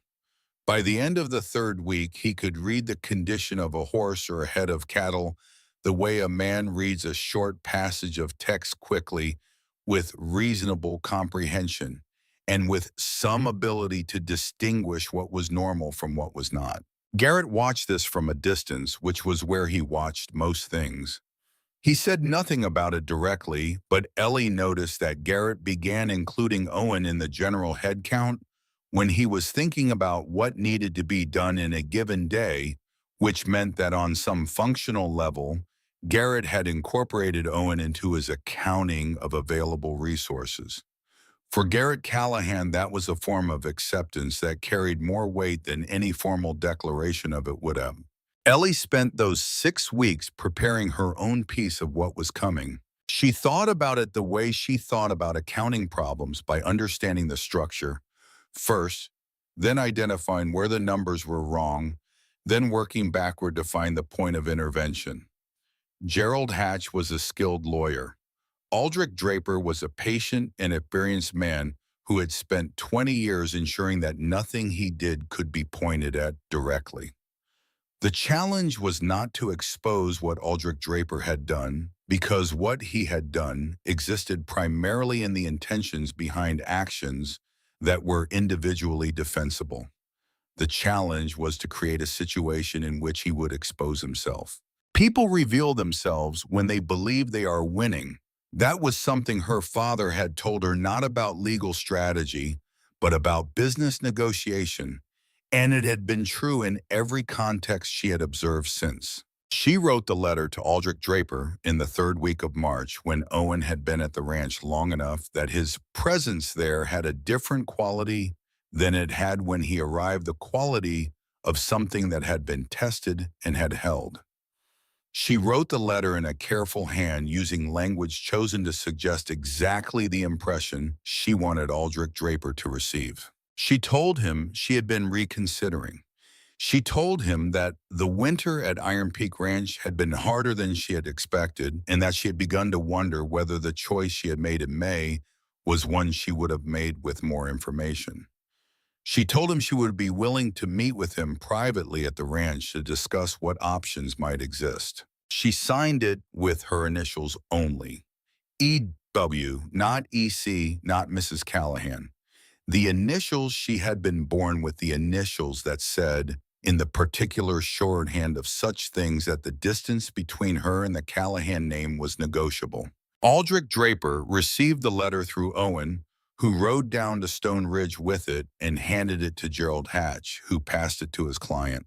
By the end of the third week, he could read the condition of a horse or a head of cattle the way a man reads a short passage of text quickly, with reasonable comprehension, and with some ability to distinguish what was normal from what was not. Garrett watched this from a distance, which was where he watched most things. He said nothing about it directly, but Ellie noticed that Garrett began including Owen in the general head count when he was thinking about what needed to be done in a given day, which meant that on some functional level, Garrett had incorporated Owen into his accounting of available resources. For Garrett Callahan, that was a form of acceptance that carried more weight than any formal declaration of it would have. Ellie spent those 6 weeks preparing her own piece of what was coming. She thought about it the way she thought about accounting problems, by understanding the structure first, then identifying where the numbers were wrong, then working backward to find the point of intervention. Gerald Hatch was a skilled lawyer. Aldrich Draper was a patient and experienced man who had spent 20 years ensuring that nothing he did could be pointed at directly. The challenge was not to expose what Aldrich Draper had done, because what he had done existed primarily in the intentions behind actions that were individually defensible. The challenge was to create a situation in which he would expose himself. People reveal themselves when they believe they are winning. That was something her father had told her, not about legal strategy, but about business negotiation, and it had been true in every context she had observed since. She wrote the letter to Aldrich Draper in the third week of March when Owen had been at the ranch long enough that his presence there had a different quality than it had when he arrived, the quality of something that had been tested and had held. She wrote the letter in a careful hand using language chosen to suggest exactly the impression she wanted Aldrich Draper to receive. She told him she had been reconsidering. She told him that the winter at Iron Peak Ranch had been harder than she had expected and that she had begun to wonder whether the choice she had made in May was one she would have made with more information. She told him she would be willing to meet with him privately at the ranch to discuss what options might exist. She signed it with her initials only. E.W., not E.C., not Mrs. Callahan. The initials she had been born with, the initials that said, in the particular shorthand of such things, that the distance between her and the Callahan name was negotiable. Aldrich Draper received the letter through Owen, who rode down to Stone Ridge with it and handed it to Gerald Hatch, who passed it to his client.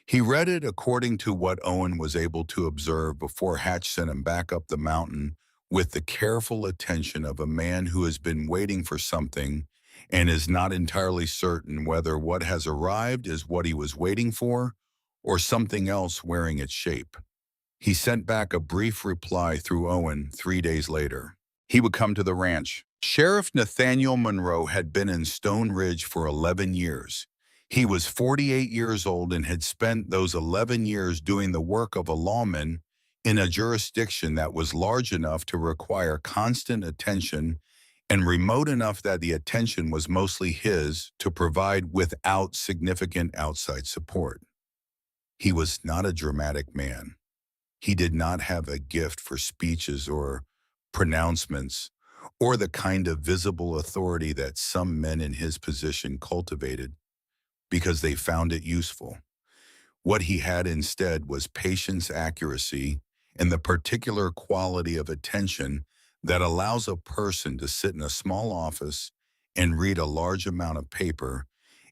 He read it according to what Owen was able to observe before Hatch sent him back up the mountain with the careful attention of a man who has been waiting for something and is not entirely certain whether what has arrived is what he was waiting for or something else wearing its shape. He sent back a brief reply through Owen 3 days later. He would come to the ranch. Sheriff Nathaniel Monroe had been in Stone Ridge for 11 years. He was 48 years old and had spent those 11 years doing the work of a lawman in a jurisdiction that was large enough to require constant attention and remote enough that the attention was mostly his to provide without significant outside support. He was not a dramatic man. He did not have a gift for speeches or pronouncements or the kind of visible authority that some men in his position cultivated because they found it useful. What he had instead was patience, accuracy, and the particular quality of attention that allows a person to sit in a small office and read a large amount of paper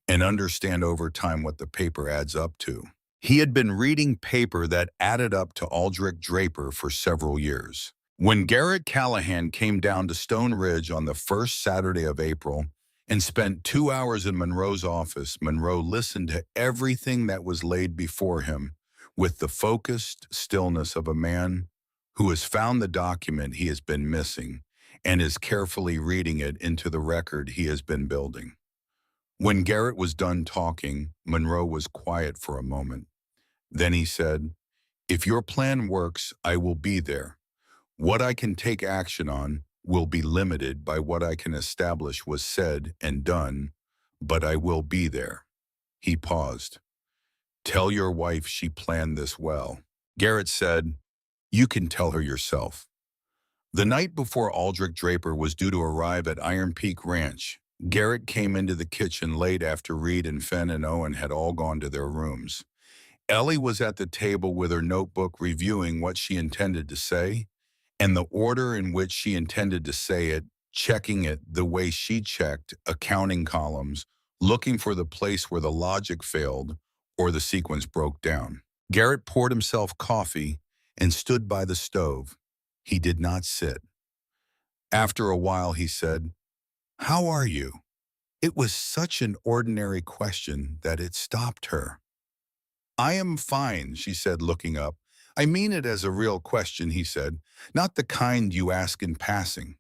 and understand over time what the paper adds up to. He had been reading paper that added up to Aldrich Draper for several years. When Garrett Callahan came down to Stone Ridge on the first Saturday of April and spent 2 hours in Monroe's office, Monroe listened to everything that was laid before him with the focused stillness of a man who has found the document he has been missing and is carefully reading it into the record he has been building. When Garrett was done talking, Monroe was quiet for a moment. Then he said, "If your plan works, I will be there. What I can take action on will be limited by what I can establish was said and done, but I will be there." He paused. "Tell your wife she planned this well." Garrett said, "You can tell her yourself." The night before Aldrich Draper was due to arrive at Iron Peak Ranch, Garrett came into the kitchen late after Reed and Fenn and Owen had all gone to their rooms. Ellie was at the table with her notebook reviewing what she intended to say, and the order in which she intended to say it, checking it the way she checked accounting columns, looking for the place where the logic failed or the sequence broke down. Garrett poured himself coffee and stood by the stove. He did not sit. After a while, he said, "How are you?" It was such an ordinary question that it stopped her. "I am fine," she said, looking up. "I mean it as a real question," he said, "not the kind you ask in passing."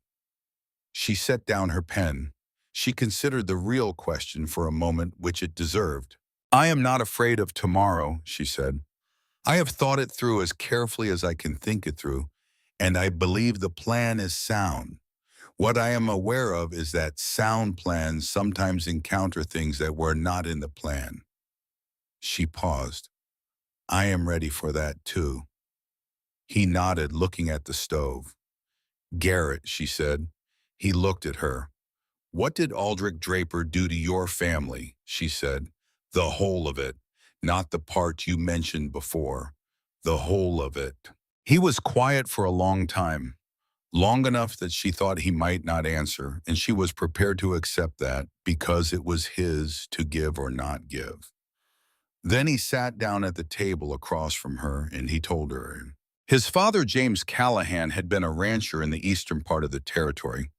She set down her pen. She considered the real question for a moment, which it deserved. "I am not afraid of tomorrow," she said. "I have thought it through as carefully as I can think it through, and I believe the plan is sound. What I am aware of is that sound plans sometimes encounter things that were not in the plan." She paused. "I am ready for that too." He nodded, looking at the stove. "Garrett," she said. He looked at her. "What did Aldrich Draper do to your family?" she said. "The whole of it, not the part you mentioned before. The whole of it." He was quiet for a long time, long enough that she thought he might not answer, and she was prepared to accept that because it was his to give or not give. Then he sat down at the table across from her and he told her. His father, James Callahan, had been a rancher in the eastern part of the territory.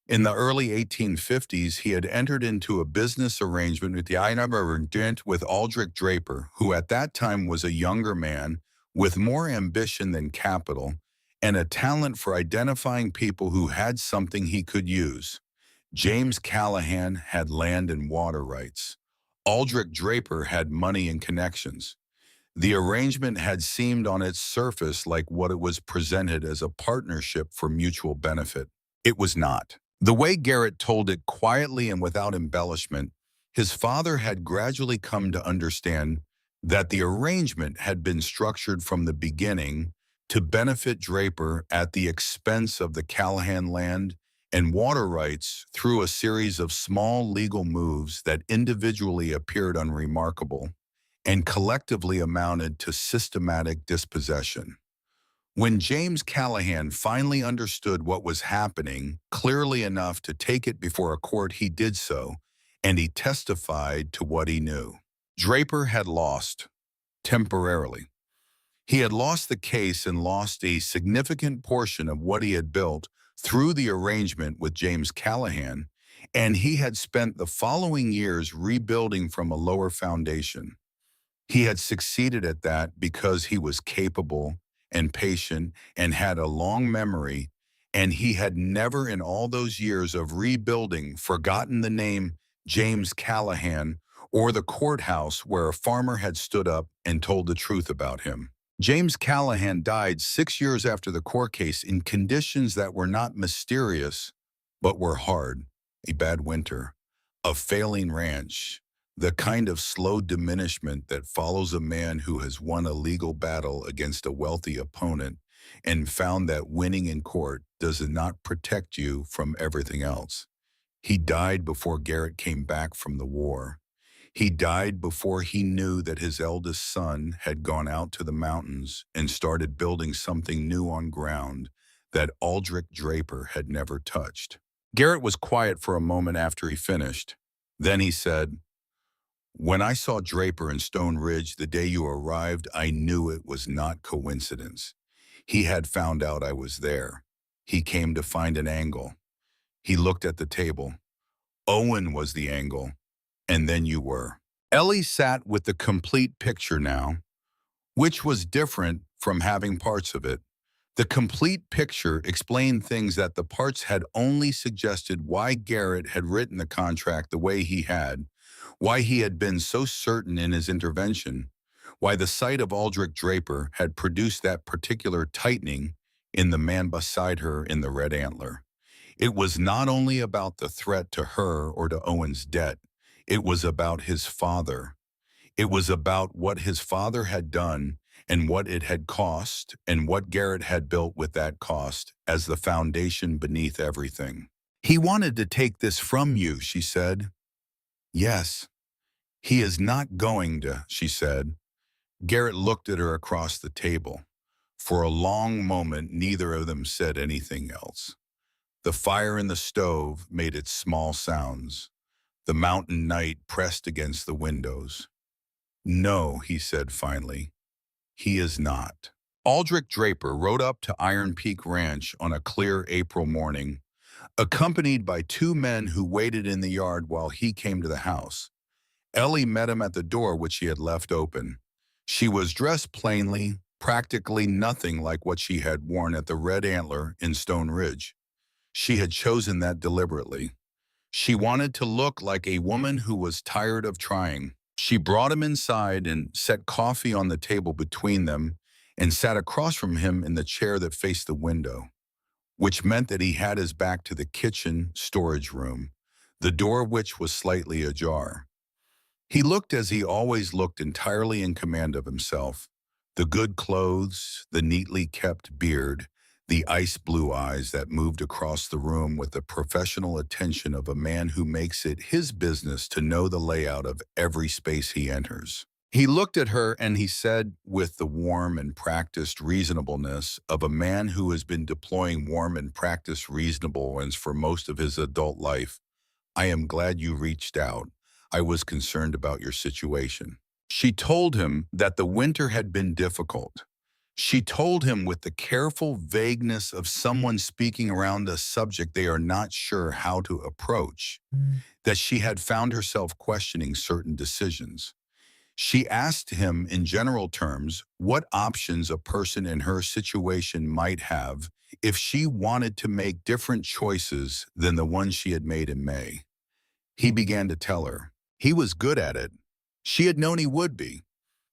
In the early 1850s, he had entered into a business arrangement with the with Aldrich Draper, who at that time was a younger man with more ambition than capital and a talent for identifying people who had something he could use. James Callahan had land and water rights. Aldrich Draper had money and connections. The arrangement had seemed on its surface like what it was presented as a partnership for mutual benefit. It was not. The way Garrett told it quietly and without embellishment, his father had gradually come to understand that the arrangement had been structured from the beginning to benefit Draper at the expense of the Callahan land and water rights through a series of small legal moves that individually appeared unremarkable and collectively amounted to systematic dispossession. When James Callahan finally understood what was happening clearly enough to take it before a court, he did so, and he testified to what he knew. Draper had lost, temporarily. He had lost the case and lost a significant portion of what he had built through the arrangement with James Callahan, and he had spent the following years rebuilding from a lower foundation. He had succeeded at that because he was capable and patient and had a long memory, and he had never in all those years of rebuilding forgotten the name James Callahan or the courthouse where a farmer had stood up and told the truth about him. James Callahan died 6 years after the court case in conditions that were not mysterious, but were hard. A bad winter, a failing ranch, the kind of slow diminishment that follows a man who has won a legal battle against a wealthy opponent and found that winning in court does not protect you from everything else. He died before Garrett came back from the war. He died before he knew that his eldest son had gone out to the mountains and started building something new on ground that Aldrich Draper had never touched. Garrett was quiet for a moment after he finished. Then he said, "When I saw Draper in Stone Ridge the day you arrived, I knew it was not coincidence. He had found out I was there. He came to find an angle. He looked at the table. Owen was the angle, and then you were." Ellie sat with the complete picture now, which was different from having parts of it. The complete picture explained things that the parts had only suggested: why Garrett had written the contract the way he had, why he had been so certain in his intervention, why the sight of Aldrich Draper had produced that particular tightening in the man beside her in the red antler. It was not only about the threat to her or to Owen's debt. It was about his father. It was about what his father had done and what it had cost and what Garrett had built with that cost as the foundation beneath everything. "He wanted to take this from you," she said. "Yes. He is not going to," she said. Garrett looked at her across the table. For a long moment, neither of them said anything else. The fire in the stove made its small sounds. The mountain night pressed against the windows. "No," he said finally, "he is not." Aldrich Draper rode up to Iron Peak Ranch on a clear April morning, accompanied by two men who waited in the yard while he came to the house. Ellie met him at the door, which she had left open. She was dressed plainly, practically nothing like what she had worn at the Red Antler in Stone Ridge. She had chosen that deliberately. She wanted to look like a woman who was tired of trying. She brought him inside and set coffee on the table between them and sat across from him in the chair that faced the window, which meant that he had his back to the kitchen storage room, the door of which was slightly ajar. He looked as he always looked, entirely in command of himself. The good clothes, the neatly kept beard, the ice blue eyes that moved across the room with the professional attention of a man who makes it his business to know the layout of every space he enters. He looked at her and he said, with the warm and practiced reasonableness of a man who has been deploying warm and practiced reasonableness for most of his adult life, "I am glad you reached out. I was concerned about your situation." She told him that the winter had been difficult. She told him with the careful vagueness of someone speaking around a subject they are not sure how to approach, that she had found herself questioning certain decisions. She asked him in general terms what options a person in her situation might have if she wanted to make different choices than the ones she had made in May. He began to tell her. He was good at it. She had known he would be.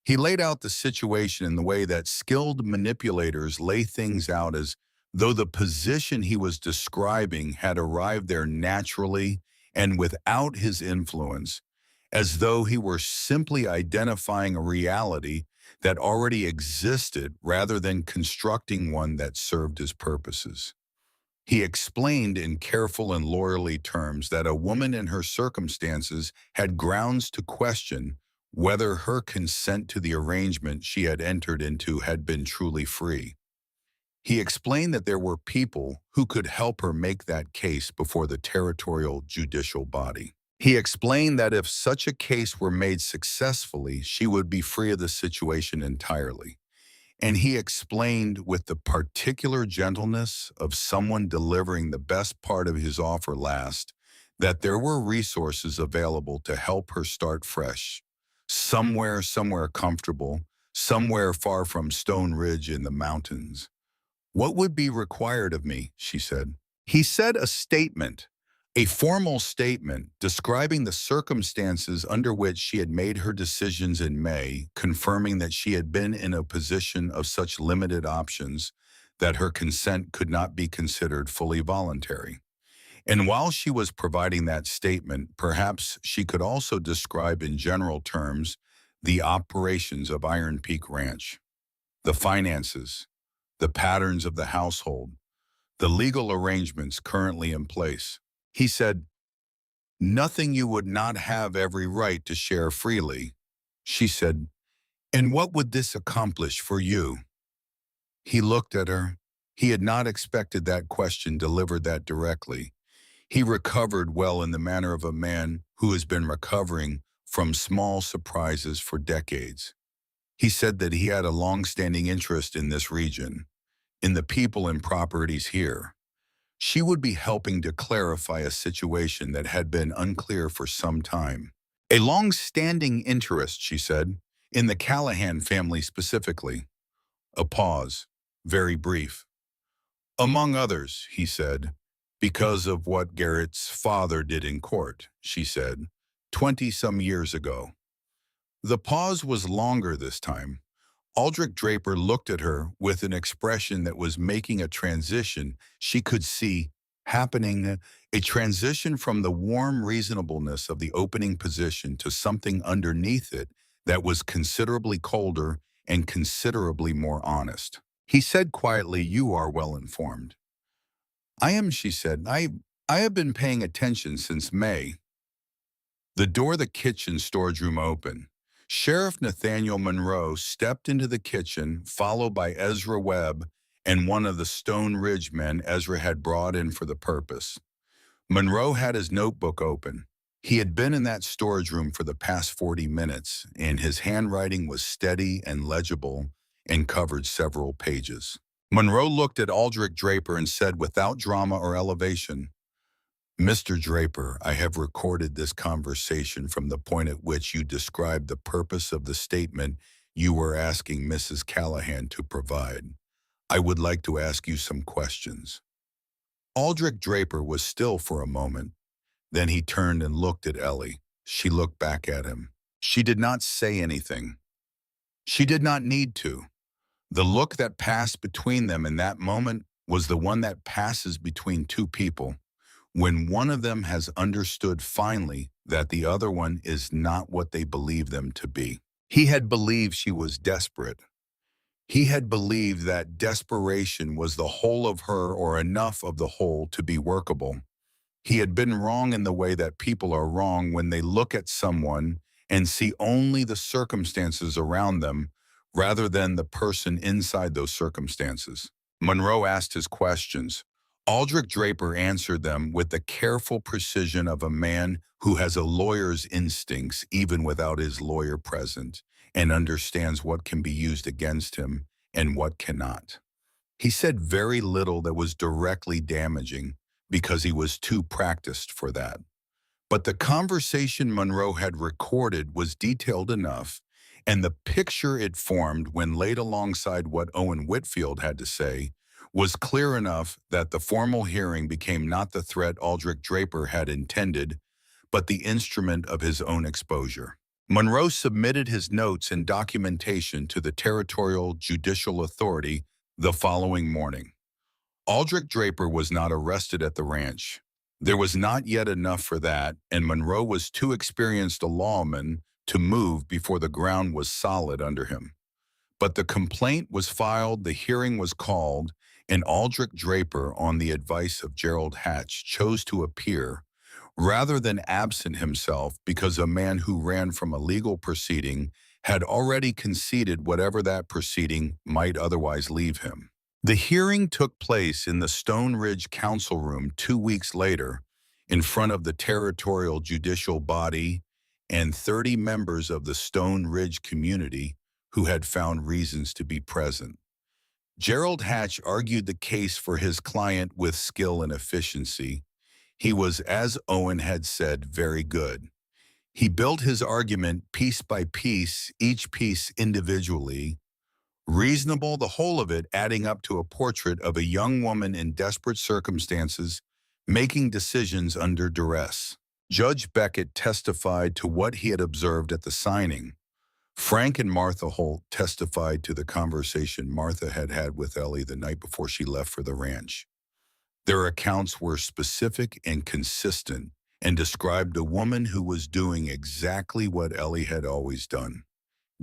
He laid out the situation in the way that skilled manipulators lay things out, as though the position he was describing had arrived there naturally and without his influence, as though he were simply identifying a reality that already existed rather than constructing one that served his purposes. He explained in careful and lawyerly terms that a woman in her circumstances had grounds to question whether her consent to the arrangement she had entered into had been truly free. He explained that there were people who could help her make that case before the territorial judicial body. He explained that if such a case were made successfully, she would be free of the situation entirely. And he explained with the particular gentleness of someone delivering the best part of his offer last, that there were resources available to help her start fresh. Somewhere comfortable, somewhere far from Stone Ridge in the mountains. What would be required of me, she said. He said a statement, a formal statement describing the circumstances under which she had made her decisions in May, confirming that she had been in a position of such limited options that her consent could not be considered fully voluntary. And while she was providing that statement, perhaps she could also describe in general terms the operations of Iron Peak Ranch, the finances, the patterns of the household, the legal arrangements currently in place. He said, "Nothing you would not have every right to share freely." She said, "And what would this accomplish for you?" He looked at her. He had not expected that question delivered that directly. He recovered well in the manner of a man who has been recovering from small surprises for decades. He said that he had a long-standing interest in this region, in the people and properties here. She would be helping to clarify a situation that had been unclear for some time. A long-standing interest, she said, in the Callahan family specifically. A pause, very brief. Among others, he said, because of what Garrett's father did in court, she said, 20-some years ago. The pause was longer this time. Aldrich Draper looked at her with an expression that was making a transition she could see happening, a transition from the warm reasonableness of the opening position to something underneath it that was considerably colder and considerably more honest. He said quietly, "You are well informed." "I am," she said. I have been paying attention since May." The door of the kitchen storage room opened. Sheriff Nathaniel Monroe stepped into the kitchen, followed by Ezra Webb and one of the Stone Ridge men Ezra had brought in for the purpose. Monroe had his notebook open. He had been in that storage room for the past 40 minutes, and his handwriting was steady and legible and covered several pages. Monroe looked at Aldrich Draper and said without drama or elevation, "Mr. Draper, I have recorded this conversation from the point at which you described the purpose of the statement you were asking Mrs. Callahan to provide. I would like to ask you some questions." Aldrich Draper was still for a moment. Then he turned and looked at Ellie. She looked back at him. She did not say anything. She did not need to. The look that passed between them in that moment was the one that passes between two people, when one of them has understood finally that the other one is not what they believe them to be. He had believed she was desperate. He had believed that desperation was the whole of her or enough of the whole to be workable. He had been wrong in the way that people are wrong when they look at someone and see only the circumstances around them rather than the person inside those circumstances. Monroe asked his questions. Aldrich Draper answered them with the careful precision of a man who has a lawyer's instincts even without his lawyer present and understands what can be used against him and what cannot. He said very little that was directly damaging because he was too practiced for that. But the conversation Monroe had recorded was detailed enough, and the picture it formed when laid alongside what Owen Whitfield had to say was clear enough that the formal hearing became not the threat Aldrich Draper had intended, but the instrument of his own exposure. Monroe submitted his notes and documentation to the Territorial Judicial Authority the following morning. Aldrich Draper was not arrested at the ranch. There was not yet enough for that, and Monroe was too experienced a lawman to move before the ground was solid under him. But the complaint was filed, the hearing was called, and Aldrich Draper, on the advice of Gerald Hatch, chose to appear rather than absent himself because a man who ran from a legal proceeding had already conceded whatever that proceeding might otherwise leave him. The hearing took place in the Stone Ridge Council Room 2 weeks later in front of the territorial judicial body and 30 members of the Stone Ridge community who had found reasons to be present. Gerald Hatch argued the case for his client with skill and efficiency. He was, as Owen had said, very good. He built his argument piece by piece, each piece individually, reasonable, the whole of it adding up to a portrait of a young woman in desperate circumstances, making decisions under duress. Judge Beckett testified to what he had observed at the signing. Frank and Martha Holt testified to the conversation Martha had had with Ellie the night before she left for the ranch. Their accounts were specific and consistent and described a woman who was doing exactly what Ellie had always done,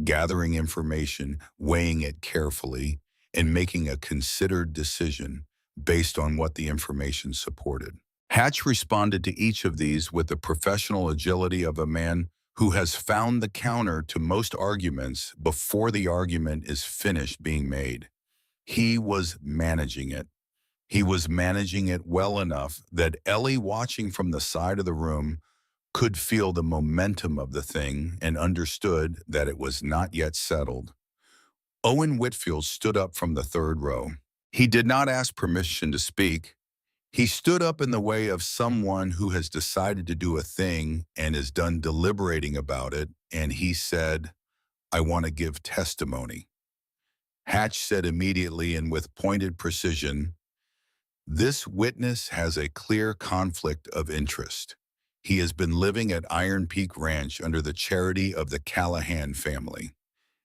gathering information, weighing it carefully, and making a considered decision based on what the information supported. Hatch responded to each of these with the professional agility of a man who has found the counter to most arguments before the argument is finished being made. He was managing it. He was managing it well enough that Ellie, watching from the side of the room, could feel the momentum of the thing and understood that it was not yet settled. Owen Whitfield stood up from the third row. He did not ask permission to speak. He stood up in the way of someone who has decided to do a thing and is done deliberating about it, and he said, "I want to give testimony." Hatch said immediately and with pointed precision, "This witness has a clear conflict of interest. He has been living at Iron Peak Ranch under the charity of the Callahan family.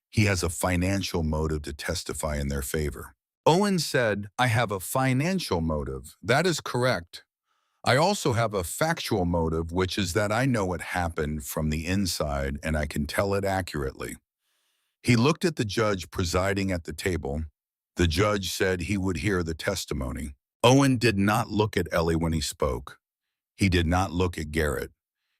He has a financial motive to testify in their favor." Owen said, "I have a financial motive. That is correct. I also have a factual motive, which is that I know what happened from the inside and I can tell it accurately." He looked at the judge presiding at the table. The judge said he would hear the testimony. Owen did not look at Ellie when he spoke. He did not look at Garrett.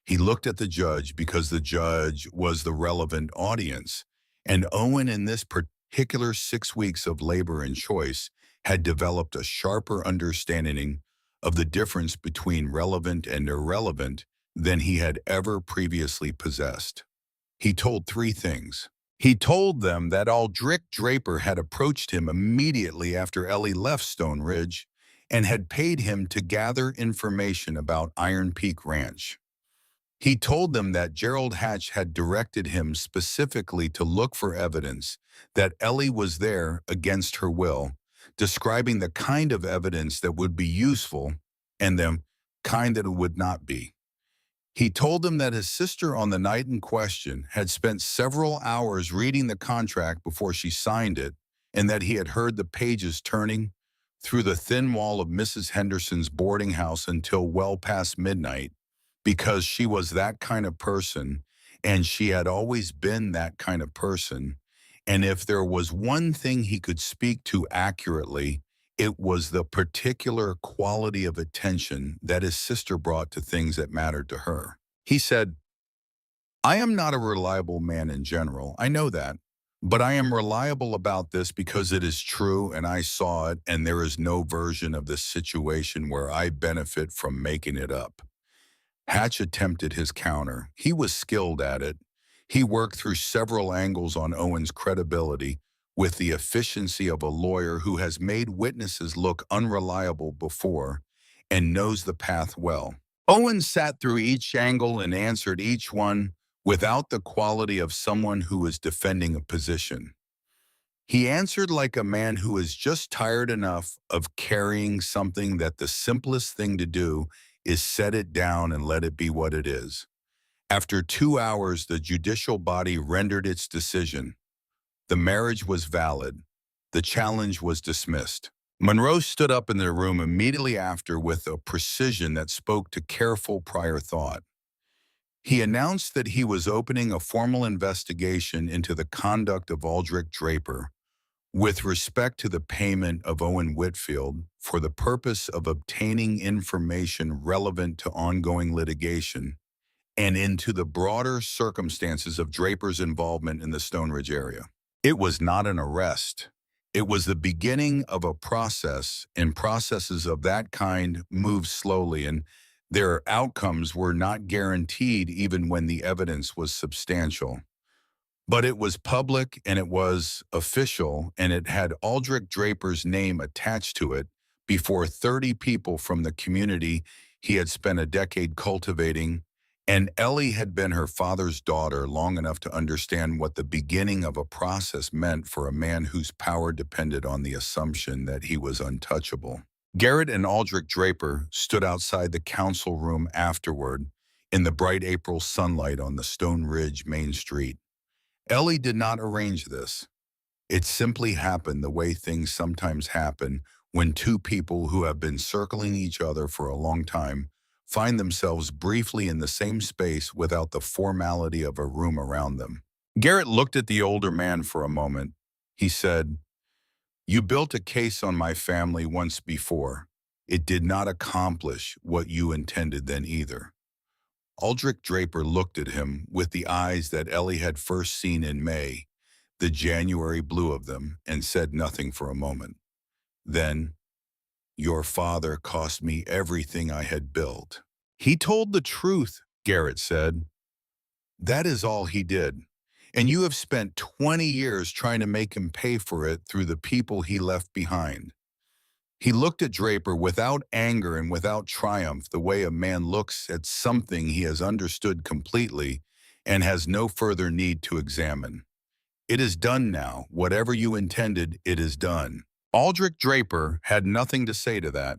He looked at the judge because the judge was the relevant audience, and Owen, in this particular 6 weeks of labor and choice, had developed a sharper understanding of the difference between relevant and irrelevant than he had ever previously possessed. He told 3 things. He told them that Aldrich Draper had approached him immediately after Ellie left Stone Ridge and had paid him to gather information about Iron Peak Ranch. He told them that Gerald Hatch had directed him specifically to look for evidence that Ellie was there against her will, describing the kind of evidence that would be useful and the kind that it would not be. He told them that his sister on the night in question had spent several hours reading the contract before she signed it, and that he had heard the pages turning through the thin wall of Mrs. Henderson's boarding house until well past midnight, because she was that kind of person, and she had always been that kind of person. And if there was one thing he could speak to accurately, it was the particular quality of attention that his sister brought to things that mattered to her. He said, "I am not a reliable man in general. I know that. But I am reliable about this because it is true and I saw it, and there is no version of this situation where I benefit from making it up. Hatch attempted his counter. He was skilled at it. He worked through several angles on Owen's credibility with the efficiency of a lawyer who has made witnesses look unreliable before and knows the path well. Owen sat through each angle and answered each one without the quality of someone who is defending a position. He answered like a man who is just tired enough of carrying something that the simplest thing to do is set it down and let it be what it is. After 2 hours, the judicial body rendered its decision. The marriage was valid. The challenge was dismissed. Monroe stood up in the room immediately after with a precision that spoke to careful prior thought. He announced that he was opening a formal investigation into the conduct of Aldrich Draper with respect to the payment of Owen Whitfield for the purpose of obtaining information relevant to ongoing litigation and into the broader circumstances of Draper's involvement in the Stone Ridge area. It was not an arrest. It was the beginning of a process, and processes of that kind move slowly, and their outcomes were not guaranteed even when the evidence was substantial. But it was public and it was official, and it had Aldrich Draper's name attached to it before 30 people from the community he had spent a decade cultivating, and Ellie had been her father's daughter long enough to understand what the beginning of a process meant for a man whose power depended on the assumption that he was untouchable. Garrett and Aldrich Draper stood outside the council room afterward in the bright April sunlight on the Stone Ridge main street. Ellie did not arrange this. It simply happened the way things sometimes happen when two people who have been circling each other for a long time find themselves briefly in the same space without the formality of a room around them. Garrett looked at the older man for a moment. He said, "You built a case on my family once before. It did not accomplish what you intended then either." Aldrich Draper looked at him with the eyes that Ellie had first seen in May, the January blue of them, and said nothing for a moment. Then, "Your father cost me everything I had built." "He told the truth," Garrett said. "That is all he did. And you have spent 20 years trying to make him pay for it through the people he left behind." He looked at Draper without anger and without triumph, the way a man looks at something he has understood completely and has no further need to examine. "It is done now. Whatever you intended, it is done." Aldrich Draper had nothing to say to that.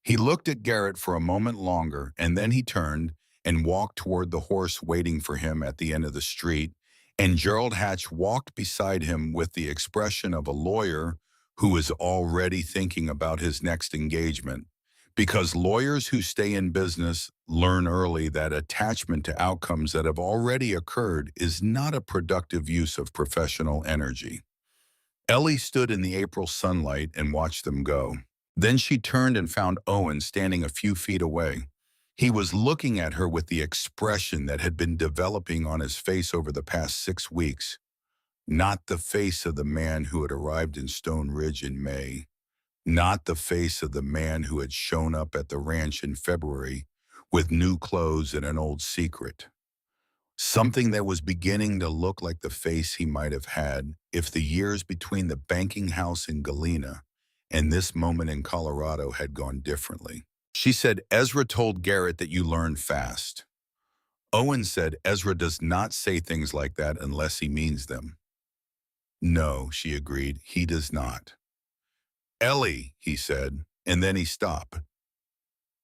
He looked at Garrett for a moment longer, and then he turned and walked toward the horse waiting for him at the end of the street, and Gerald Hatch walked beside him with the expression of a lawyer who is already thinking about his next engagement. Because lawyers who stay in business learn early that attachment to outcomes that have already occurred is not a productive use of professional energy. Ellie stood in the April sunlight and watched them go. Then she turned and found Owen standing a few feet away. He was looking at her with the expression that had been developing on his face over the past 6 weeks. Not the face of the man who had arrived in Stone Ridge in May. Not the face of the man who had shown up at the ranch in February with new clothes and an old secret. Something that was beginning to look like the face he might have had if the years between the banking house in Galena and this moment in Colorado had gone differently. She said, "Ezra told Garrett that you learn fast." Owen said, "Ezra does not say things like that unless he means them." "No," she agreed, "he does not." "Ellie," he said, and then he stopped.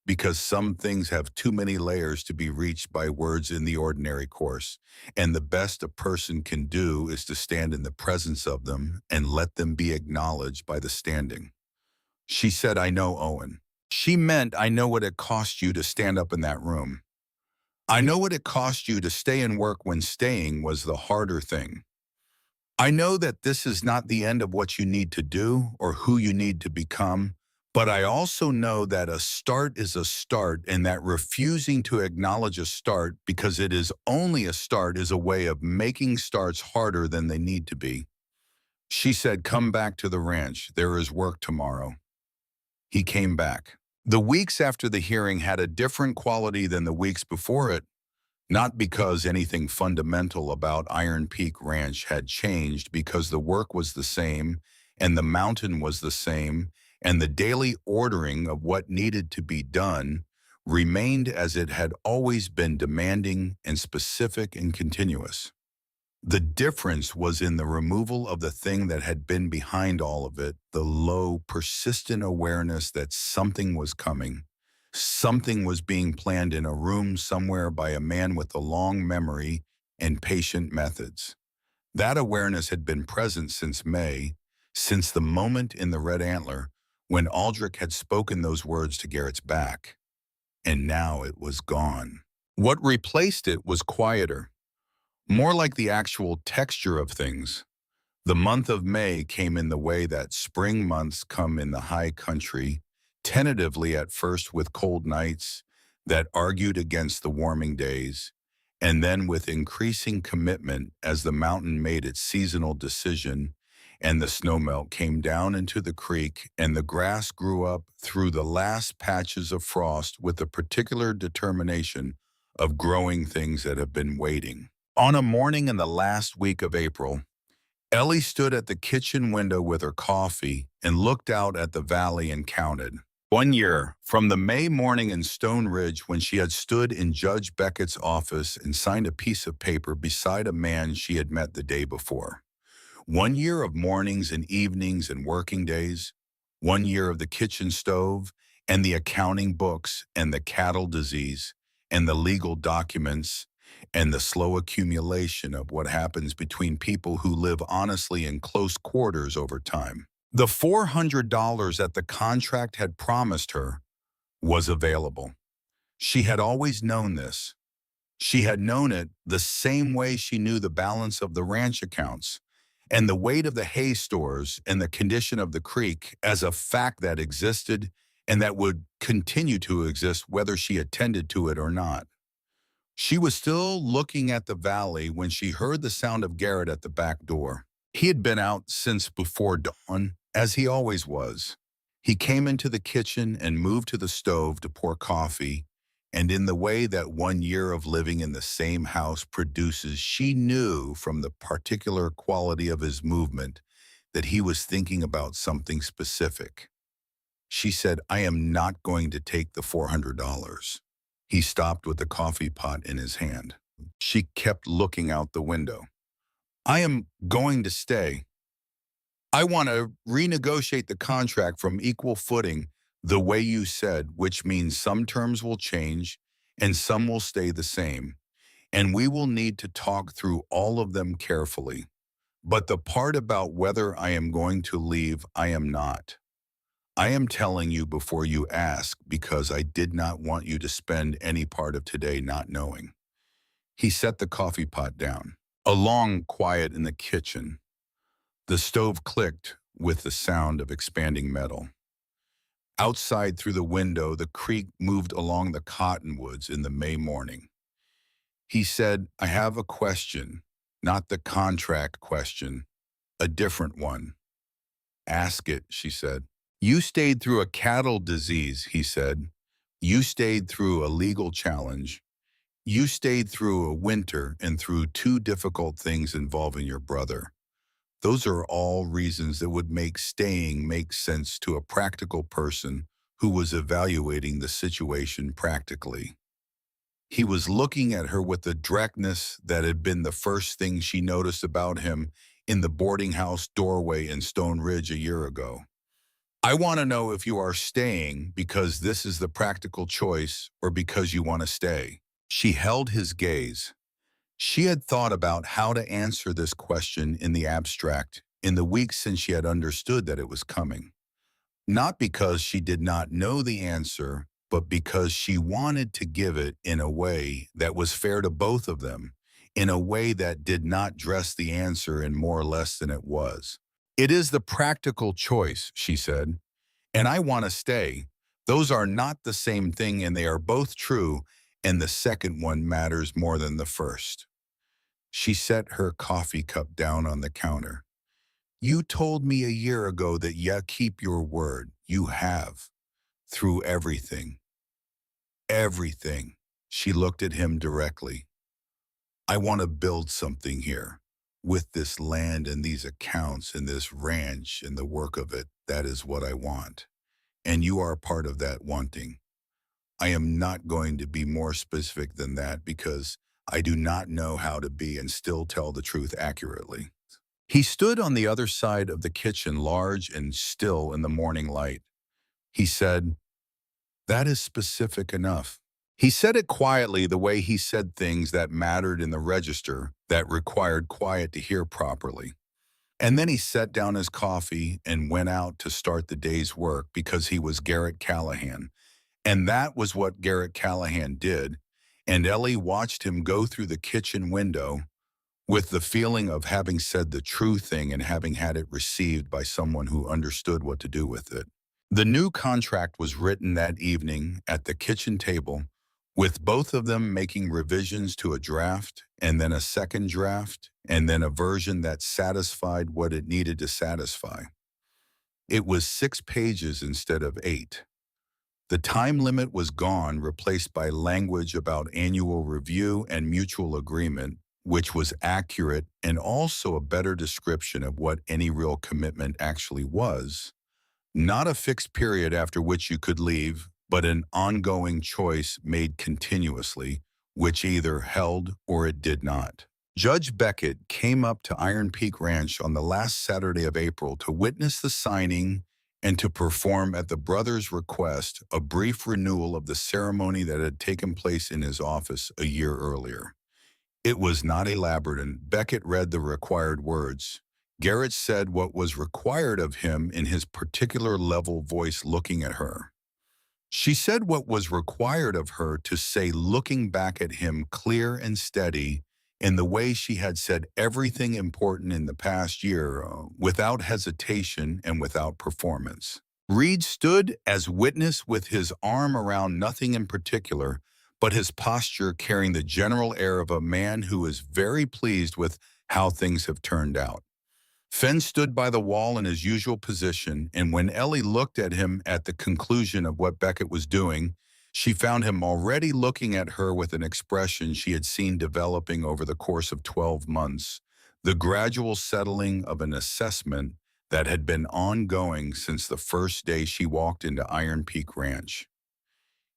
"Because some things have too many layers to be reached by words in the ordinary course, and the best a person can do is to stand in the presence of them and let them be acknowledged by the standing." She said, "I know, Owen." She meant, "I know what it cost you to stand up in that room. I know what it cost you to stay and work when staying was the harder thing. I know that this is not the end of what you need to do or who you need to become, But I also know that a start is a start and that refusing to acknowledge a start because it is only a start is a way of making starts harder than they need to be. She said, "Come back to the ranch. There is work tomorrow." He came back. The weeks after the hearing had a different quality than the weeks before it, not because anything fundamental about Iron Peak Ranch had changed, because the work was the same, and the mountain was the same, and the daily ordering of what needed to be done remained as it had always been, demanding and specific and continuous. The difference was in the removal of the thing that had been behind all of it, the low, persistent awareness that something was coming. Something was being planned in a room somewhere by a man with a long memory and patient methods. That awareness had been present since May, since the moment in the Red Antler when Aldrich had spoken those words to Garrett's back. And now it was gone. What replaced it was quieter, more like the actual texture of things. The month of May came in the way that spring months come in the high country, tentatively at first with cold nights that argued against the warming days, and then with increasing commitment as the mountain made its seasonal decision and the snowmelt came down into the creek and the grass grew up through the last patches of frost with a particular determination of growing things that have been waiting. On a morning in the last week of April, Ellie stood at the kitchen window with her coffee and looked out at the valley and counted. 1 year from the May morning in Stone Ridge when she had stood in Judge Beckett's office and signed a piece of paper beside a man she had met the day before. 1 year of mornings and evenings and working days. 1 year of the kitchen stove and the accounting books and the cattle disease and the legal documents and the slow accumulation of what happens between people who live honestly in close quarters over time. The $400 that the contract had promised her was available. She had always known this. She had known it the same way she knew the balance of the ranch accounts and the weight of the hay stores and the condition of the creek as a fact that existed and that would continue to exist whether she attended to it or not. She was still looking at the valley when she heard the sound of Garrett at the back door. He had been out since before dawn, as he always was. He came into the kitchen and moved to the stove to pour coffee, and in the way that 1 year of living in the same house produces, she knew from the particular quality of his movement that he was thinking about something specific. She said, "I am not going to take the $400. He stopped with the coffee pot in his hand. She kept looking out the window. "I am going to stay. I want to renegotiate the contract from equal footing the way you said, which means some terms will change and some will stay the same. And we will need to talk through all of them carefully. But the part about whether I am going to leave, I am not. I am telling you before you ask because I did not want you to spend any part of today not knowing." He set the coffee pot down. A long quiet in the kitchen. The stove clicked with the sound of expanding metal. Outside through the window, the creek moved along the cottonwoods in the May morning. He said, "I have a question, not the contract question, a different one." "Ask it," she said. "You stayed through a cattle disease," he said. "You stayed through a legal challenge. You stayed through a winter and through two difficult things involving your brother. Those are all reasons that would make staying make sense to a practical person who was evaluating the situation practically." He was looking at her with the directness that had been the first thing she noticed about him in the boarding house doorway in Stone Ridge a year ago. "I want to know if you are staying because this is the practical choice or because you want to stay." She held his gaze. She had thought about how to answer this question in the abstract in the weeks since she had understood that it was coming. Not because she did not know the answer, but because she wanted to give it in a way that was fair to both of them, in a way that did not dress the answer in more or less than it was. "It is the practical choice," she said. And I want to stay. Those are not the same thing, and they are both true, and the second one matters more than the first. She set her coffee cup down on the counter. You told me a year ago that you keep your word. You have. Through everything. Everything. She looked at him directly. I want to build something here. With this land and these accounts and this ranch and the work of it, that is what I want. And you are part of that wanting. I am not going to be more specific than that because I do not know how to be and still tell the truth accurately. He stood on the other side of the kitchen, large and still in the morning light. He said, that is specific enough. He said it quietly, the way he said things that mattered in the register, that required quiet to hear properly. And then he set down his coffee and went out to start the day's work because he was Garrett Callahan. And that was what Garrett Callahan did. And Ellie watched him go through the kitchen window with the feeling of having said the true thing and having had it received by someone who understood what to do with it. The new contract was written that evening at the kitchen table, with both of them making revisions to a draft, and then a second draft, and then a version that satisfied what it needed to satisfy. It was 6 pages instead of 8. The time limit was gone, replaced by language about annual review and mutual agreement, which was accurate and also a better description of what any real commitment actually was. Not a fixed period after which you could leave, but an ongoing choice made continuously, which either held or it did not. Judge Beckett came up to Iron Peak Ranch on the last Saturday of April to witness the signing and to perform at the brothers' request a brief renewal of the ceremony that had taken place in his office a year earlier. It was not elaborate, and Beckett read the required words. Garrett said what was required of him in his particular level voice, looking at her. She said what was required of her to say, looking back at him, clear and steady, in the way she had said everything important in the past year, without hesitation and without performance. Reed stood as witness with his arm around nothing in particular, but his posture carrying the general air of a man who is very pleased with how things have turned out. Fenn stood by the wall in his usual position, and when Ellie looked at him at the conclusion of what Beckett was doing, she found him already looking at her with an expression she had seen developing over the course of 12 months, the gradual settling of an assessment that had been ongoing since the first day she walked into Iron Peak Ranch.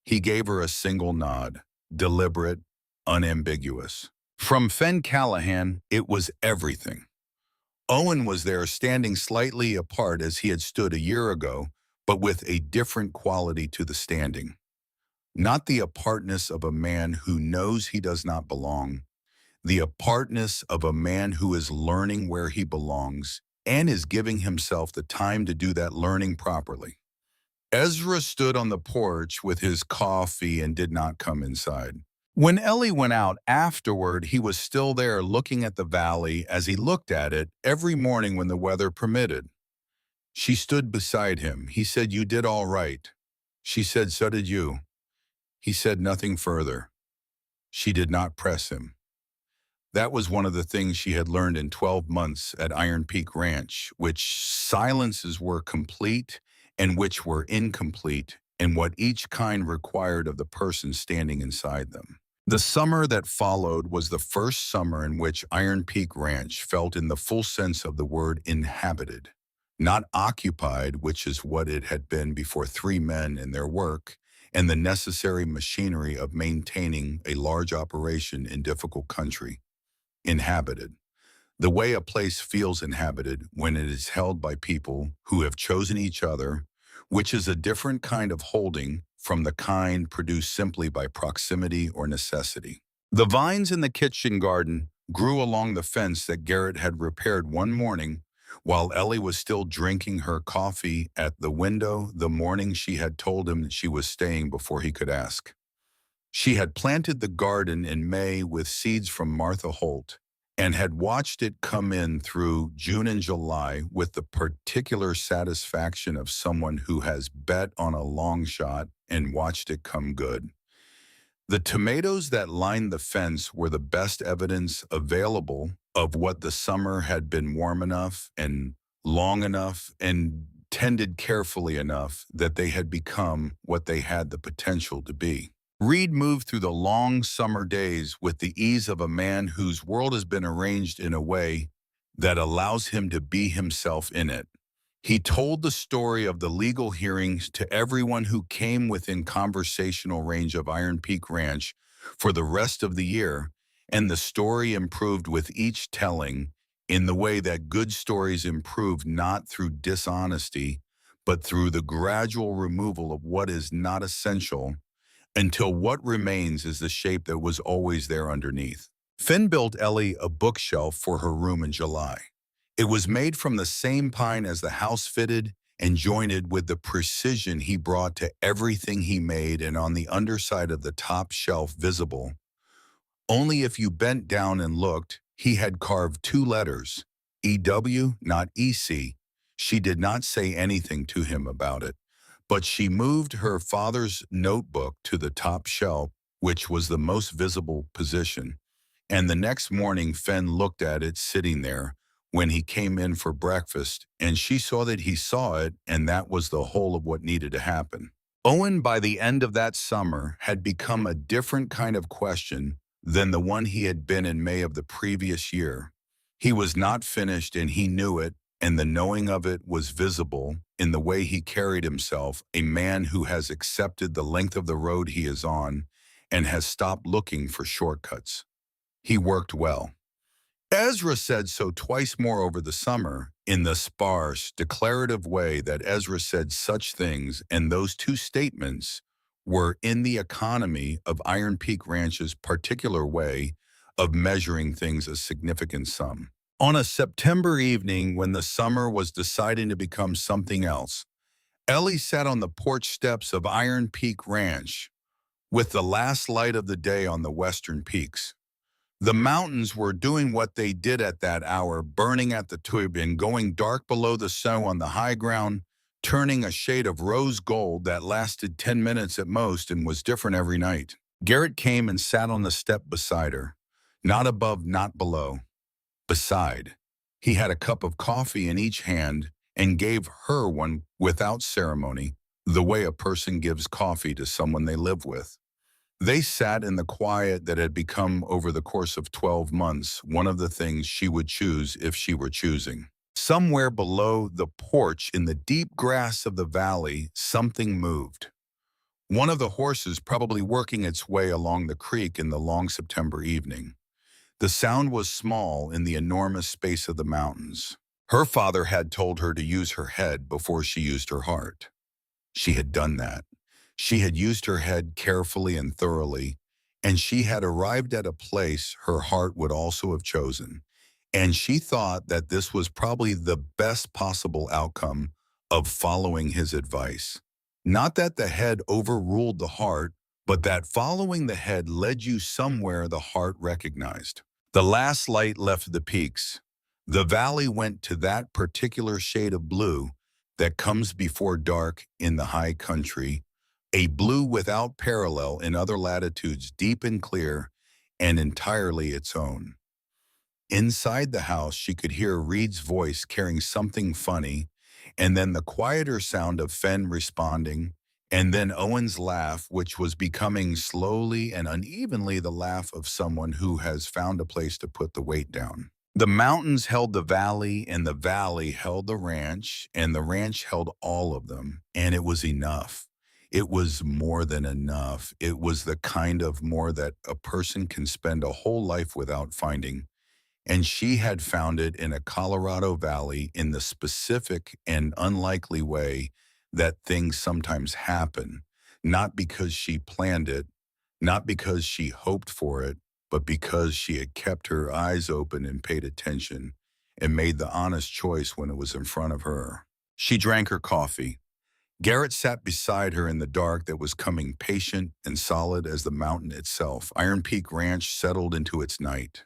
He gave her a single nod, deliberate, unambiguous. From Fenn Callahan, it was everything. Owen was there, standing slightly apart as he had stood a year ago, but with a different quality to the standing. Not the apartness of a man who knows he does not belong, the apartness of a man who is learning where he belongs and is giving himself the time to do that learning properly. Ezra stood on the porch with his coffee and did not come inside. When Ellie went out afterward, he was still there looking at the valley as he looked at it every morning when the weather permitted. She stood beside him. He said, "You did all right." She said, "So did you." He said nothing further. She did not press him. That was one of the things she had learned in 12 months at Iron Peak Ranch, which silences were complete and which were incomplete, and what each kind required of the person standing inside them. The summer that followed was the first summer in which Iron Peak Ranch felt in the full sense of the word inhabited, not occupied, which is what it had been before 3 men in their work, and the necessary machinery of maintaining a large operation in difficult country. Inhabited. The way a place feels inhabited when it is held by people who have chosen each other, which is a different kind of holding from the kind produced simply by proximity or necessity. The vines in the kitchen garden grew along the fence that Garrett had repaired one morning while Ellie was still drinking her coffee at the window the morning she had told him that she was staying before he could ask. She had planted the garden in May with seeds from Martha Holt, and had watched it come in through June and July with the particular satisfaction of someone who has bet on a long shot and watched it come good. The tomatoes that lined the fence were the best evidence available of what the summer had been warm enough and long enough and tended carefully enough that they had become what they had the potential to be. Reed moved through the long summer days with the ease of a man whose world has been arranged in a way that allows him to be himself in it. He told the story of the legal hearings to everyone who came within conversational range of Iron Peak Ranch for the rest of the year, and the story improved with each telling in the way that good stories improve not through dishonesty, but through the gradual removal of what is not essential until what remains is the shape that was always there underneath. Finn built Ellie a bookshelf for her room in July. It was made from the same pine as the house fitted and jointed with the precision he brought to everything he made, and on the underside of the top shelf visible only if you bent down and looked, he had carved two letters, EW, not EC. She did not say anything to him about it, but she moved her father's notebook to the top shelf, which was the most visible position. And the next morning, Fenn looked at it sitting there when he came in for breakfast, and she saw that he saw it, and that was the whole of what needed to happen. Owen, by the end of that summer, had become a different kind of question than the one he had been in May of the previous year. He was not finished, and he knew it, and the knowing of it was visible in the way he carried himself, a man who has accepted the length of the road he is on and has stopped looking for shortcuts. He worked well. Ezra said so twice more over the summer, in the sparse, declarative way that Ezra said such things, and those two statements were in the economy of Iron Peak Ranch's particular way of measuring things a significant sum. On a September evening when the summer was deciding to become something else, Ellie sat on the porch steps of Iron Peak Ranch with the last light of the day on the western peaks. The mountains were doing what they did at that hour, burning at the tube and going dark below the snow on the high ground, turning a shade of rose gold that lasted 10 minutes at most and was different every night. Garrett came and sat on the step beside her, not above, not below, beside. He had a cup of coffee in each hand and gave her one without ceremony, the way a person gives coffee to someone they live with. They sat in the quiet that had become, over the course of 12 months, one of the things she would choose if she were choosing. Somewhere below the porch, in the deep grass of the valley, something moved. One of the horses probably working its way along the creek in the long September evening. The sound was small in the enormous space of the mountains. Her father had told her to use her head before she used her heart. She had done that. She had used her head carefully and thoroughly, and she had arrived at a place her heart would also have chosen. And she thought that this was probably the best possible outcome of following his advice. Not that the head overruled the heart, but that following the head led you somewhere the heart recognized. The last light left the peaks. The valley went to that particular shade of blue that comes before dark in the high country, a blue without parallel in other latitudes, deep and clear, and entirely its own. Inside the house, she could hear Reed's voice carrying something funny, and then the quieter sound of Fenn responding, and then Owen's laugh, which was becoming slowly and unevenly the laugh of someone who has found a place to put the weight down. The mountains held the valley, and the valley held the ranch, and the ranch held all of them, and it was enough. It was more than enough. It was the kind of more that a person can spend a whole life without finding. And she had found it in a Colorado valley in the specific and unlikely way that things sometimes happen, not because she planned it, not because she hoped for it, but because she had kept her eyes open and paid attention and made the honest choice when it was in front of her. She drank her coffee. Garrett sat beside her in the dark that was coming, patient and solid as the mountain itself. Iron Peak Ranch settled into its night.